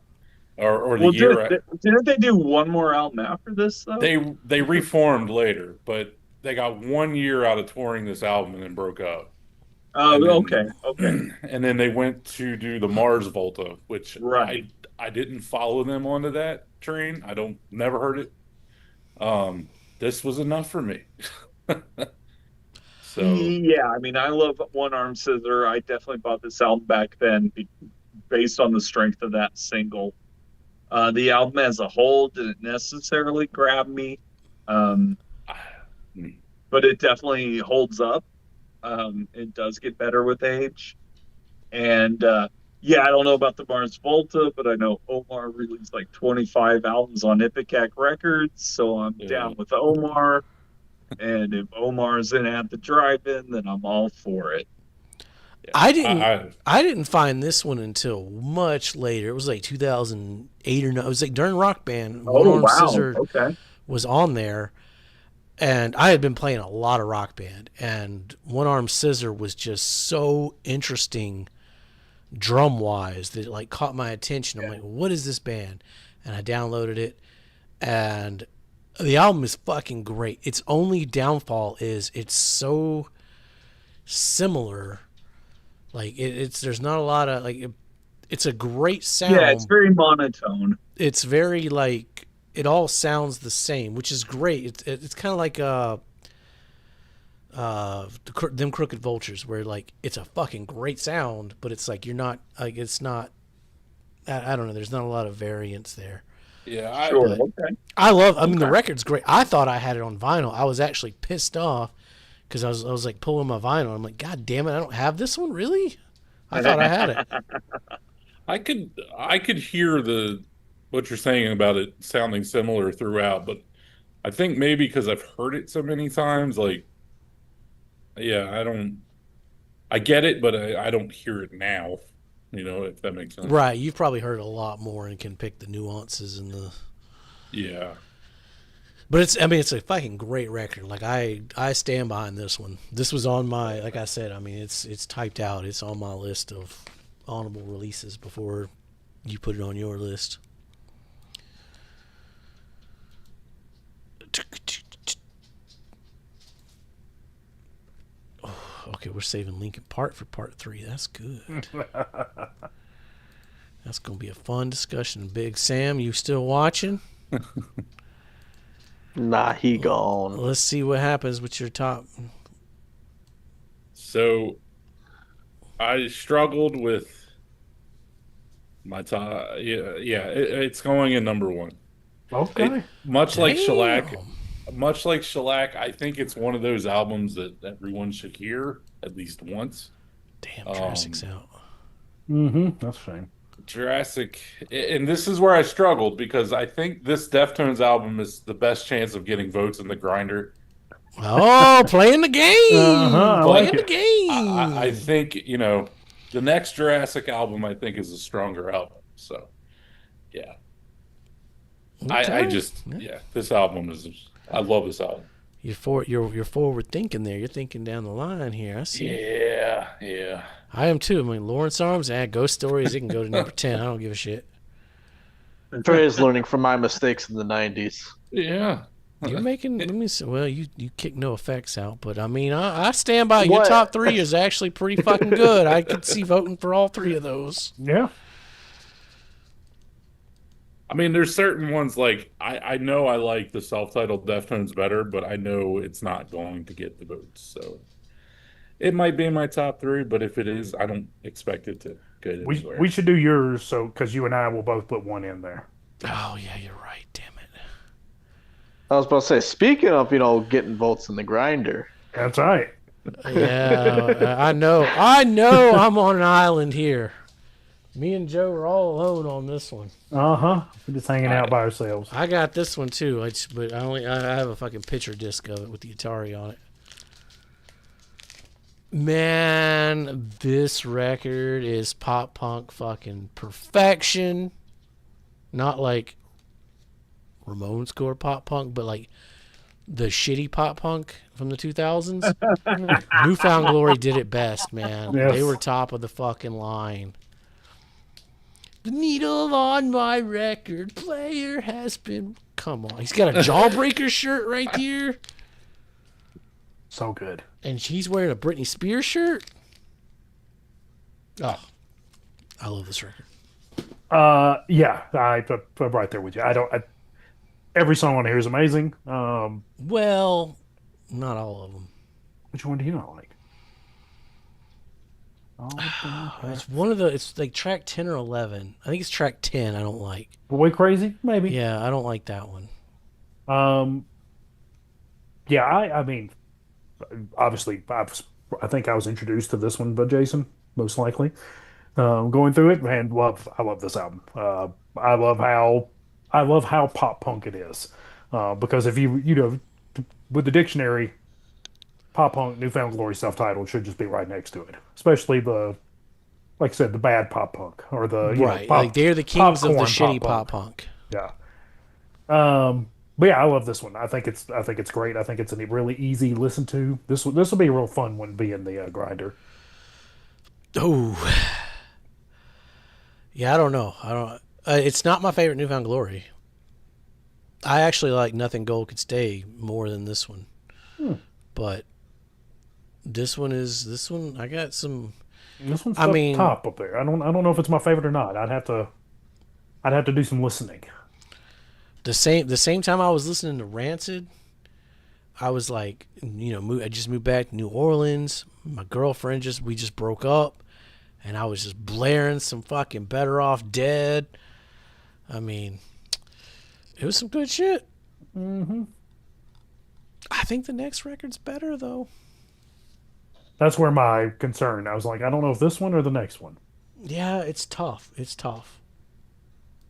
[SPEAKER 6] or the year.
[SPEAKER 5] Didn't they do one more album after this though?
[SPEAKER 6] They reformed later, but they got 1 year out of touring this album and then broke up.
[SPEAKER 5] Oh,
[SPEAKER 6] then-
[SPEAKER 5] okay.
[SPEAKER 6] And then they went to do the Mars Volta, which
[SPEAKER 5] Right.
[SPEAKER 6] I didn't follow them onto that train. Never heard it. This was enough for me. So
[SPEAKER 5] Yeah, I mean, I love One Arm Scissor. I definitely bought this album back then based on the strength of that single. The album as a whole didn't necessarily grab me, but it definitely holds up. It does get better with age. And yeah, I don't know about the Mars Volta, but I know Omar released like 25 albums on Ipecac Records, so I'm down with Omar. And if Omar's in at the drive-in, then I'm all for it.
[SPEAKER 2] I didn't find this one until much later. It was like 2008 or no. It was like during Rock Band. One Arm Scissor was on there, and I had been playing a lot of Rock Band, and One Arm Scissor was just so interesting drum wise that it like caught my attention. I'm like, what is this band? And I downloaded it, and the album is fucking great. Its only downfall is it's so similar. Like there's not a lot of like it's a great sound.
[SPEAKER 5] Yeah, it's very monotone.
[SPEAKER 2] It's very like it all sounds the same, which is great. It's kind of like them Crooked Vultures, where like it's a fucking great sound, but it's like you're not like it's not. I don't know. There's not a lot of variance there.
[SPEAKER 6] yeah,
[SPEAKER 5] Sure, okay.
[SPEAKER 2] I mean, the record's great. I thought I had it on vinyl. I was actually pissed off because I was like pulling my vinyl. I'm like, God damn it, I don't have this one, really? I thought I had it.
[SPEAKER 6] I could hear what you're saying about it sounding similar throughout, but I think maybe because I've heard it so many times, like, yeah, I get it, but I don't hear it now. if that makes sense.
[SPEAKER 2] Right, you've probably heard a lot more and can pick the nuances and the.
[SPEAKER 6] Yeah.
[SPEAKER 2] But it's a fucking great record. Like I stand behind this one. This was on my, like I said, it's typed out. It's on my list of honorable releases before you put it on your list. Okay, we're saving Linkin Park for part 3. That's good. That's gonna be a fun discussion. Big Sam, you still watching?
[SPEAKER 3] Nah, he gone.
[SPEAKER 2] Let's see what happens with your top.
[SPEAKER 6] So I struggled with my top. Yeah, it's going in number 1.
[SPEAKER 4] Okay.
[SPEAKER 6] Much like Shellac,
[SPEAKER 2] Damn.
[SPEAKER 6] I think it's one of those albums that everyone should hear at least once.
[SPEAKER 2] Damn, Jurassic's out.
[SPEAKER 4] That's a shame.
[SPEAKER 6] Jurassic, and this is where I struggled because I think this Deftones album is the best chance of getting votes in the grinder.
[SPEAKER 2] Oh, playing the game.
[SPEAKER 4] Playing
[SPEAKER 2] the game.
[SPEAKER 6] I think, the next Jurassic album I think is a stronger album. So, yeah.
[SPEAKER 2] Okay.
[SPEAKER 6] This album I love this album.
[SPEAKER 2] You're forward thinking there. You're thinking down the line here. I see.
[SPEAKER 6] Yeah.
[SPEAKER 2] I am too. Lawrence Arms, Ghost Stories, it can go to number 10. I don't give a shit.
[SPEAKER 3] Trey is learning from my mistakes in the 90s.
[SPEAKER 6] Yeah.
[SPEAKER 2] You're making, let me see, well, you kick No Effects out, but I stand by your top 3 is actually pretty fucking good. I could see voting for all 3 of those.
[SPEAKER 4] Yeah.
[SPEAKER 6] There's certain ones like I know I like the self-titled Deftones better, but I know it's not going to get the votes. So it might be in my top 3, but if it is, I don't expect it to go anywhere.
[SPEAKER 4] We should do yours, because you and I will both put one in there.
[SPEAKER 2] Oh yeah, you're right. Damn it.
[SPEAKER 3] I was about to say, speaking of, getting votes in the grinder.
[SPEAKER 4] That's right.
[SPEAKER 2] Yeah, I know. I'm on an island here. Me and Joe are all alone on this one.
[SPEAKER 4] We're just hanging out by ourselves.
[SPEAKER 2] I got this one too, but I have a fucking picture disc of it with the Atari on it. Man, this record is pop punk fucking perfection. Not like Ramones core pop punk, but like the shitty pop punk from the 2000s. Newfound Glory did it best, man.
[SPEAKER 4] Yes.
[SPEAKER 2] They were top of the fucking line. The needle on my record player has been... Come on. He's got a Jawbreaker shirt right here.
[SPEAKER 4] So good.
[SPEAKER 2] And he's wearing a Britney Spears shirt. Oh, I love this record.
[SPEAKER 4] Yeah, I'm right there with you. Every song on here is amazing.
[SPEAKER 2] Well, not all of them.
[SPEAKER 4] Which one do you not like?
[SPEAKER 2] It's like track 10 or 11. I think it's track 10 I don't like.
[SPEAKER 4] Boy Crazy? Maybe.
[SPEAKER 2] Yeah, I don't like that one.
[SPEAKER 4] Yeah, I mean, obviously, I think I was introduced to this one by Jason, most likely. Going through it, man, I love this album. I love how pop punk it is. Because if you with the dictionary, pop punk, Newfound Glory, self-titled should just be right next to it. Especially like I said, the bad pop punk or the
[SPEAKER 2] right, like they're the kings of the shitty pop punk.
[SPEAKER 4] Yeah. But yeah, I love this one. I think it's great. I think it's a really easy listen to. This will be a real fun one being the grinder.
[SPEAKER 2] Oh. Yeah, I don't know. It's not my favorite Newfound Glory. I actually like Nothing Gold Could Stay more than this one. But this one I got some.
[SPEAKER 4] This one's top up there. I don't know if it's my favorite or not. I'd have to do some listening.
[SPEAKER 2] The same time I was listening to Rancid, I was like, I just moved back to New Orleans. My girlfriend we just broke up, and I was just blaring some fucking Better Off Dead. I mean, it was some good shit. I think the next record's better though.
[SPEAKER 4] That's where my concern. I was like, I don't know if this one or the next one.
[SPEAKER 2] Yeah, it's tough.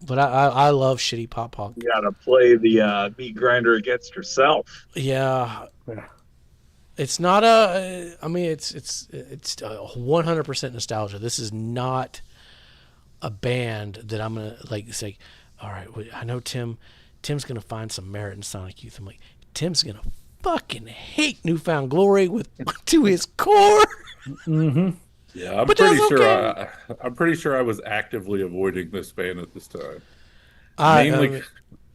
[SPEAKER 2] But I love shitty pop punk.
[SPEAKER 5] You gotta play the meat grinder against yourself.
[SPEAKER 2] Yeah. It's not it's 100% nostalgia. This is not a band that I'm gonna like say, all right, I know Tim's gonna find some merit in Sonic Youth. I'm like, Tim's gonna fucking hate Newfound Glory to his core.
[SPEAKER 4] Mm-hmm.
[SPEAKER 6] Yeah, I'm
[SPEAKER 2] But
[SPEAKER 6] pretty
[SPEAKER 2] that's
[SPEAKER 6] sure.
[SPEAKER 2] okay.
[SPEAKER 6] I'm pretty sure I was actively avoiding this band at this time.
[SPEAKER 2] I
[SPEAKER 6] Mainly,
[SPEAKER 2] mean,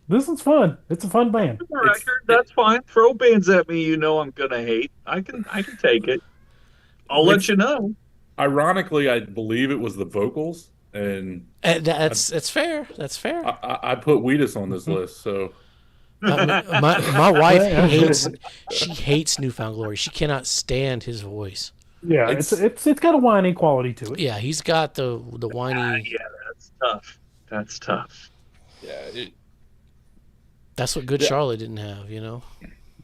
[SPEAKER 4] This one's fun. It's a fun band.
[SPEAKER 5] For the record, that's fine. Throw bands at me you know I'm gonna hate. I can take it. I'll let you know.
[SPEAKER 6] ironically, I believe it was the vocals, and
[SPEAKER 2] that's fair. That's fair.
[SPEAKER 6] I put Wheatus on this list. So
[SPEAKER 2] I mean, my wife hates Newfound Glory. She cannot stand his voice.
[SPEAKER 4] Yeah, it's got a whiny quality to it.
[SPEAKER 2] Yeah, he's got the whiny.
[SPEAKER 5] Yeah, that's tough. That's tough.
[SPEAKER 6] yeah,
[SPEAKER 2] That's what Good Charlotte didn't have, you know.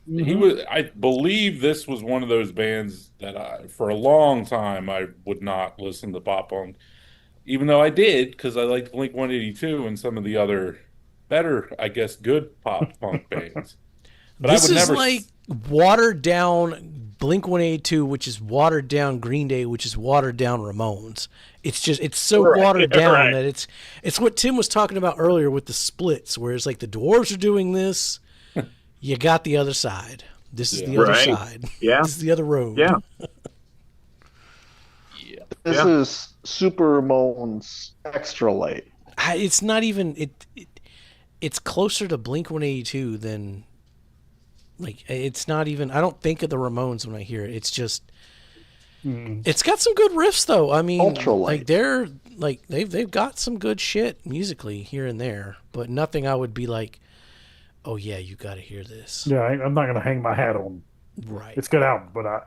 [SPEAKER 6] he was. I believe this was one of those bands that for a long time, I would not listen to pop punk, even though I did because I liked Blink-182 and some of the other better, I guess, good pop punk bands. But
[SPEAKER 2] This
[SPEAKER 6] I would
[SPEAKER 2] is
[SPEAKER 6] never
[SPEAKER 2] like watered down Blink-182, which is watered down Green Day, which is watered down Ramones. It's so watered down that it's what Tim was talking about earlier with the splits, where it's like the Dwarves are doing this, you got the other side. This is the other side.
[SPEAKER 5] Yeah.
[SPEAKER 2] This is the other road.
[SPEAKER 5] Yeah.
[SPEAKER 3] This is Super Ramones extra light.
[SPEAKER 2] It's not even it's closer to Blink-182 than like it's not even. I don't think of the Ramones when I hear it. It's just it's got some good riffs though. I mean,
[SPEAKER 3] Ultralight.
[SPEAKER 2] they've got some good shit musically here and there, but nothing I would be like, oh yeah, you got to hear this.
[SPEAKER 4] Yeah, I'm not gonna hang my hat on.
[SPEAKER 2] Right.
[SPEAKER 4] It's a good album, but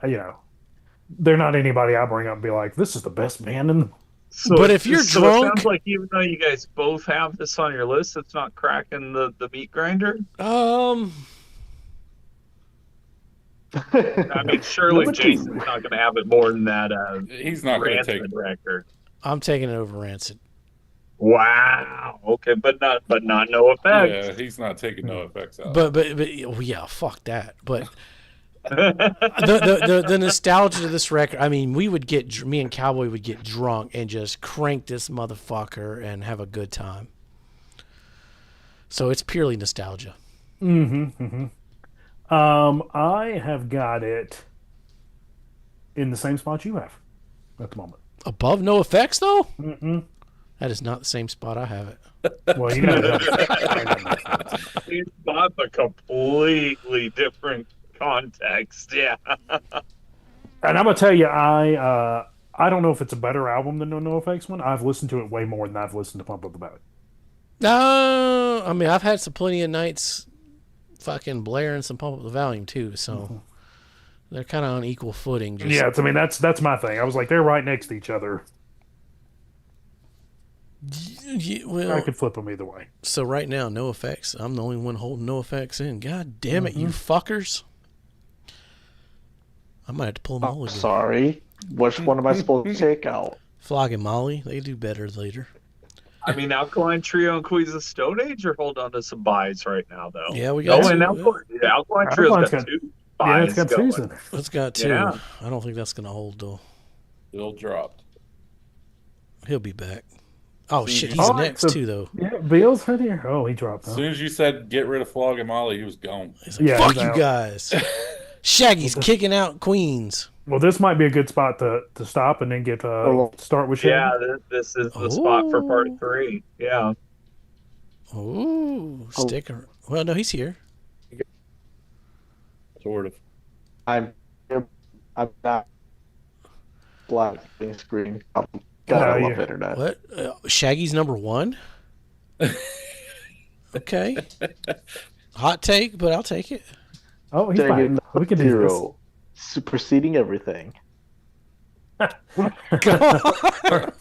[SPEAKER 4] they're not anybody I bring up and be like, this is the best band in the.
[SPEAKER 5] So
[SPEAKER 2] But if you're
[SPEAKER 5] so
[SPEAKER 2] drunk-
[SPEAKER 5] it sounds like even though you guys both have this on your list, it's not cracking the meat grinder. I mean, surely Jason's not going to have it more than that.
[SPEAKER 6] He's not going to take
[SPEAKER 5] Rancid record.
[SPEAKER 2] I'm taking it over Rancid.
[SPEAKER 5] Wow. Okay, but not no effect.
[SPEAKER 6] Yeah, he's not taking no effects out.
[SPEAKER 2] But yeah, fuck that. But the nostalgia of this record. I mean, me and Cowboy would get drunk and just crank this motherfucker and have a good time. So it's purely nostalgia.
[SPEAKER 4] I have got it in the same spot you have at the moment.
[SPEAKER 2] Above No Effects, though? That is not the same spot I have it.
[SPEAKER 4] Well, you know,
[SPEAKER 5] It's not a completely different context. Yeah.
[SPEAKER 4] and I'm gonna tell you, I don't know if it's a better album than the No Effects one. I've listened to it way more than I've listened to Pump Up the Belly.
[SPEAKER 2] I mean, I've had some plenty of nights fucking blaring some Pump Up the Volume, too, so they're kind of on equal footing.
[SPEAKER 4] Yeah, I mean, that's my thing. I was like, they're right next to each other.
[SPEAKER 2] Well,
[SPEAKER 4] I could flip them either way.
[SPEAKER 2] so right now, No Effects. I'm the only one holding No Effects in. God damn it, you fuckers. I might have to pull them all again.
[SPEAKER 3] Sorry. Which one am I supposed to take out?
[SPEAKER 2] Flog and Molly, they do better later.
[SPEAKER 5] I mean, Alkaline Trio and Queens of Stone Age are holding on to some buys right now, though.
[SPEAKER 2] Yeah, we got
[SPEAKER 5] and
[SPEAKER 2] two.
[SPEAKER 5] Alkaline Trio's got
[SPEAKER 4] got-
[SPEAKER 5] two
[SPEAKER 4] Yeah,
[SPEAKER 5] buys
[SPEAKER 4] it's got
[SPEAKER 5] going.
[SPEAKER 4] Susan.
[SPEAKER 2] It's got two.
[SPEAKER 5] Yeah.
[SPEAKER 2] I don't think that's going to hold, though.
[SPEAKER 6] Bill dropped.
[SPEAKER 2] He'll be back. Oh, shit, he's
[SPEAKER 4] Oh,
[SPEAKER 2] next,
[SPEAKER 4] so-
[SPEAKER 2] too, though.
[SPEAKER 4] Yeah, Bill's right here. Oh, he dropped.
[SPEAKER 6] As
[SPEAKER 4] Huh?
[SPEAKER 6] soon as you said get rid of Flog and Molly, he was gone.
[SPEAKER 2] He's like,
[SPEAKER 4] Yeah,
[SPEAKER 2] fuck
[SPEAKER 4] he's
[SPEAKER 2] you
[SPEAKER 4] out.
[SPEAKER 2] guys. Shaggy's kicking out Queens.
[SPEAKER 4] Well, this might be a good spot to stop and then get start with Shaggy.
[SPEAKER 5] Yeah, this is the spot for part 3. Yeah.
[SPEAKER 2] Ooh, sticker. Well, no, he's here.
[SPEAKER 6] Sort of.
[SPEAKER 3] I'm not black screen. God, I love
[SPEAKER 4] yeah.
[SPEAKER 3] internet.
[SPEAKER 2] What? Shaggy's number 1? Okay. Hot take, but I'll take it.
[SPEAKER 4] Oh, he's
[SPEAKER 3] Shaggy
[SPEAKER 4] back. We can do
[SPEAKER 3] Zero, superseding everything.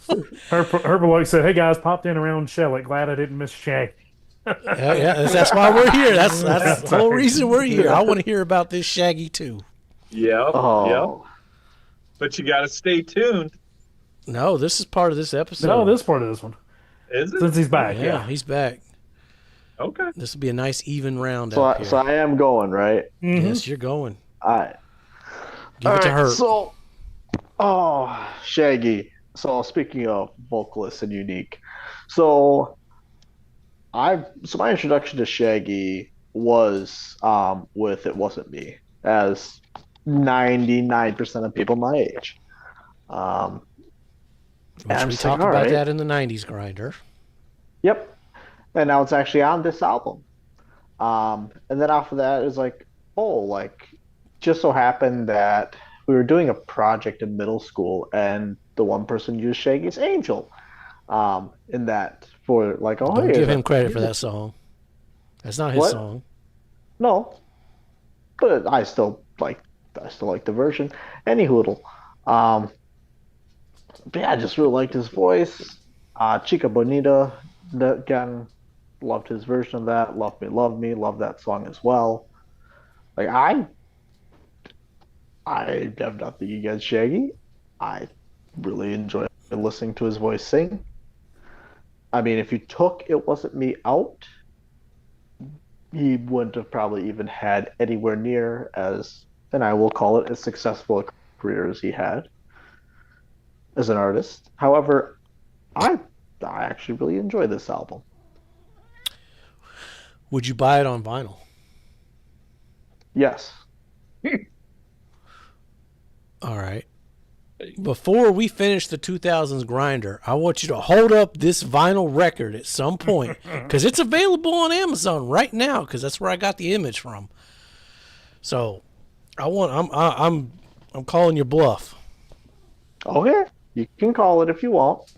[SPEAKER 4] Herbaloy said, "Hey guys, popped in around Shelley. Glad I didn't miss Shaggy."
[SPEAKER 2] Yeah, that's why we're here. That's the whole reason we're here. I want to hear about this Shaggy, too.
[SPEAKER 5] Yep.
[SPEAKER 3] Oh,
[SPEAKER 5] Yep. But you got to stay tuned.
[SPEAKER 2] No, this is part of this episode.
[SPEAKER 4] No, this part of this one,
[SPEAKER 5] Is it?
[SPEAKER 4] since he's back.
[SPEAKER 2] Yeah,
[SPEAKER 4] Yeah.
[SPEAKER 2] he's back.
[SPEAKER 5] Okay.
[SPEAKER 2] This will be a nice even round
[SPEAKER 3] so
[SPEAKER 2] out
[SPEAKER 3] I,
[SPEAKER 2] here.
[SPEAKER 3] so I am going right.
[SPEAKER 2] Yes, you're going.
[SPEAKER 3] All right.
[SPEAKER 2] Give it to her.
[SPEAKER 3] So, Shaggy. So speaking of vocalists and unique, so my introduction to Shaggy was with "It Wasn't Me," as 99% of people my age. Um, and
[SPEAKER 2] Which
[SPEAKER 3] I'm
[SPEAKER 2] we
[SPEAKER 3] just like,
[SPEAKER 2] talked
[SPEAKER 3] all
[SPEAKER 2] about
[SPEAKER 3] right,
[SPEAKER 2] that in the 90s grinder.
[SPEAKER 3] yep. And now it's actually on this album. And then after that, it's like, oh, like, just so happened that we were doing a project in middle school, and the one person used Shaggy's Angel. In that for like, oh,
[SPEAKER 2] Don't
[SPEAKER 3] hey,
[SPEAKER 2] give him credit for that song. That's not his
[SPEAKER 3] what?
[SPEAKER 2] song.
[SPEAKER 3] No, but I still like the version. Any hoodle. Um, but yeah, I just really liked his voice. Chica Bonita, again, loved his version of that. Love Me, love that song as well. Like I have nothing against Shaggy. I really enjoy listening to his voice sing. I mean, if you took It Wasn't Me out, he wouldn't have probably even had anywhere near as, and I will call it, as successful a career as he had as an artist. However, I I actually really enjoy this album.
[SPEAKER 2] Would you buy it on vinyl?
[SPEAKER 3] Yes.
[SPEAKER 2] All right. Before we finish the 2000s grinder, I want you to hold up this vinyl record at some point because it's available on Amazon right now because that's where I got the image from. So, I'm calling your bluff.
[SPEAKER 3] Okay. You can call it if you want.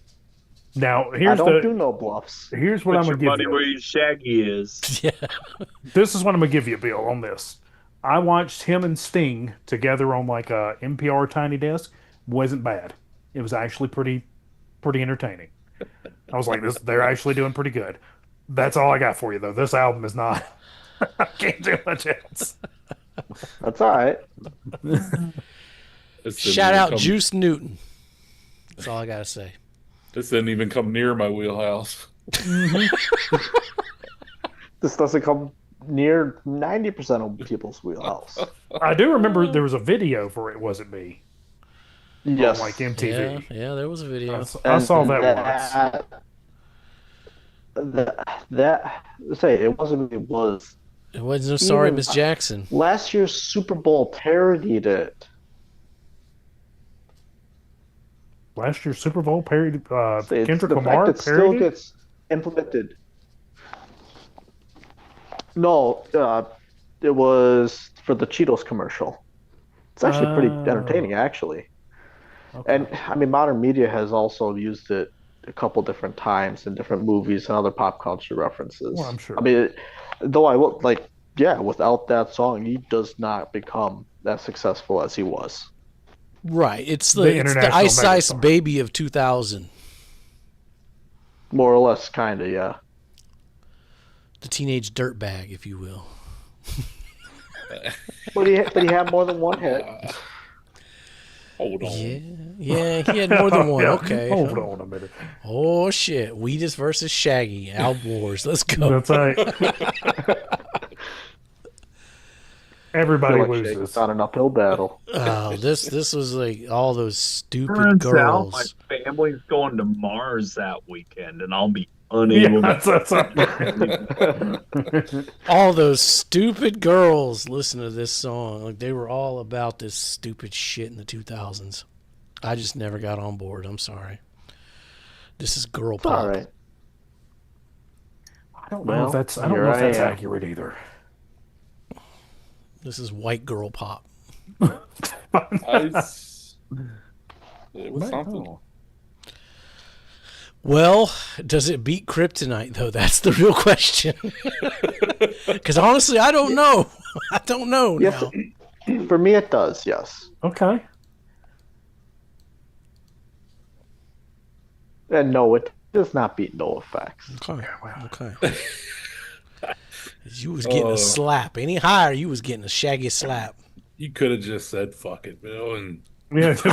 [SPEAKER 4] Now,
[SPEAKER 3] I don't do no bluffs.
[SPEAKER 4] here's what
[SPEAKER 5] Put
[SPEAKER 4] I'm
[SPEAKER 5] your
[SPEAKER 4] going to give
[SPEAKER 5] money
[SPEAKER 4] you.
[SPEAKER 5] where your Shaggy is.
[SPEAKER 2] Yeah.
[SPEAKER 4] This is what I'm going to give you, Bill, on this. I watched him and Sting together on like a NPR Tiny Desk. Wasn't bad. It was actually pretty entertaining. I was like, they're actually doing pretty good. That's all I got for you, though. This album is not. I can't do much else.
[SPEAKER 3] That's all right.
[SPEAKER 2] Shout out Juice Newton. That's all I got to say.
[SPEAKER 6] This didn't even come near my wheelhouse.
[SPEAKER 3] This doesn't come near 90% of people's wheelhouse.
[SPEAKER 4] I do remember there was a video for It Wasn't Me
[SPEAKER 3] Yes.
[SPEAKER 4] on like MTV.
[SPEAKER 2] Yeah, there was a video.
[SPEAKER 4] I saw that once.
[SPEAKER 3] It wasn't. It was
[SPEAKER 2] It wasn't Sorry
[SPEAKER 3] even-
[SPEAKER 2] Miss Jackson.
[SPEAKER 3] last year's Super Bowl parodied it.
[SPEAKER 4] Last year's Super Bowl parody,
[SPEAKER 3] It's
[SPEAKER 4] Kendrick
[SPEAKER 3] the
[SPEAKER 4] Lamar
[SPEAKER 3] fact it still
[SPEAKER 4] parody.
[SPEAKER 3] gets implemented. No, it was for the Cheetos commercial. It's actually pretty entertaining, actually.
[SPEAKER 4] Okay.
[SPEAKER 3] And I mean, modern media has also used it a couple different times in different movies and other pop culture references.
[SPEAKER 4] Well, I'm sure.
[SPEAKER 3] I mean, though I will like, yeah, without that song, he does not become as successful as he was.
[SPEAKER 2] Right. It's
[SPEAKER 4] The
[SPEAKER 2] the
[SPEAKER 4] international
[SPEAKER 2] Ice Ice
[SPEAKER 4] megastar.
[SPEAKER 2] Baby of 2000.
[SPEAKER 3] More or less, kind of, yeah.
[SPEAKER 2] The teenage dirtbag, if you will.
[SPEAKER 3] But he had more than one hit.
[SPEAKER 6] Hold on.
[SPEAKER 2] Yeah, he had more than one.
[SPEAKER 4] Yeah,
[SPEAKER 2] Okay.
[SPEAKER 4] Hold on a minute.
[SPEAKER 2] Oh, shit. Wheatus versus Shaggy. Album Wars. Let's go.
[SPEAKER 4] That's right. Everybody
[SPEAKER 3] Like
[SPEAKER 4] loses.
[SPEAKER 3] it's on an uphill battle.
[SPEAKER 2] Oh, this was like all those stupid
[SPEAKER 5] Turns out
[SPEAKER 2] girls.
[SPEAKER 5] my family's going to Mars that weekend, and I'll be unable
[SPEAKER 4] Yeah,
[SPEAKER 5] to.
[SPEAKER 4] that's
[SPEAKER 2] All those stupid girls listen to this song. Like they were all about this stupid shit in the 2000s. I just never got on board. I'm sorry. This is girl
[SPEAKER 3] It's
[SPEAKER 2] pop.
[SPEAKER 3] all right.
[SPEAKER 4] I don't know if that's accurate either.
[SPEAKER 2] This is white girl pop.
[SPEAKER 6] It was something.
[SPEAKER 2] Well, does it beat Kryptonite though? That's the real question. Because honestly, I don't know. I don't know
[SPEAKER 3] Yes,
[SPEAKER 2] now.
[SPEAKER 3] for me it does. Yes,
[SPEAKER 4] Okay.
[SPEAKER 3] and no, it does not beat No Effects.
[SPEAKER 2] Okay. Okay. You was getting a slap. Any higher, you was getting a Shaggy slap.
[SPEAKER 6] You could have just said "fuck it, Bill," and
[SPEAKER 4] Yeah, just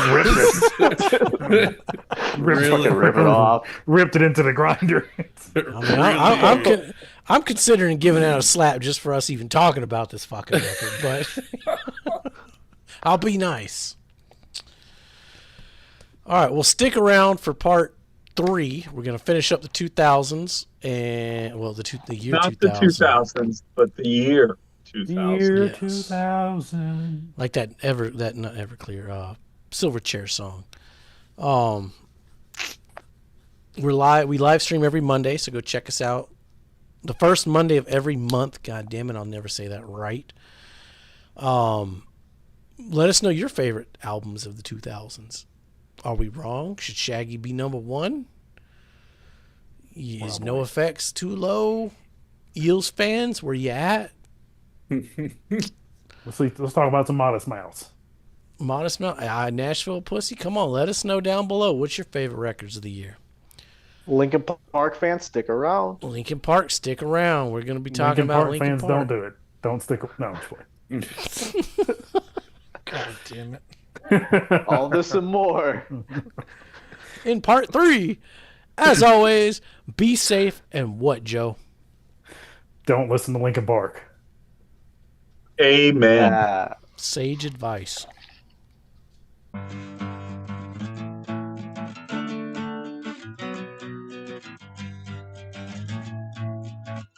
[SPEAKER 3] Rip it off.
[SPEAKER 4] ripped it into the grinder.
[SPEAKER 2] I mean, I'm considering giving out a slap just for us even talking about this fucking record, but I'll be nice. All right, well, stick around for part 3. We're gonna finish up the 2000s and the year
[SPEAKER 5] Not
[SPEAKER 2] 2000.
[SPEAKER 5] the 2000s, but the year
[SPEAKER 4] The
[SPEAKER 5] 2000.
[SPEAKER 4] year
[SPEAKER 2] Yes.
[SPEAKER 4] 2000.
[SPEAKER 2] Like that not Everclear Silverchair song. We live stream every Monday, so go check us out. The first Monday of every month. God damn it, I'll never say that right. Let us know your favorite albums of the 2000s. Are we wrong? Should Shaggy be number 1? Is No Effects too low? Eels fans, where you at?
[SPEAKER 4] Let's talk about some Modest Mouse.
[SPEAKER 2] Modest Mouse, Nashville Pussy. Come on, let us know down below. What's your favorite records of the year?
[SPEAKER 3] Linkin Park fans, stick around.
[SPEAKER 2] Linkin Park, stick around. We're going to be talking
[SPEAKER 4] Linkin
[SPEAKER 2] about
[SPEAKER 4] Park
[SPEAKER 2] Linkin
[SPEAKER 4] fans
[SPEAKER 2] Park.
[SPEAKER 4] don't do it. Don't stick. No, I'm just playing.
[SPEAKER 2] God damn it.
[SPEAKER 3] All this and more.
[SPEAKER 2] In part 3, as always, be safe and what, Joe?
[SPEAKER 4] Don't listen to Linkin Park.
[SPEAKER 5] Amen.
[SPEAKER 2] Sage advice.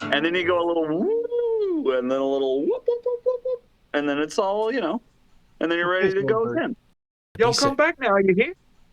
[SPEAKER 5] And then you go a little woo, and then a little whoop, whoop, whoop, whoop, whoop, and then it's all, and then you're ready to go again. Yo, come back now, you hear?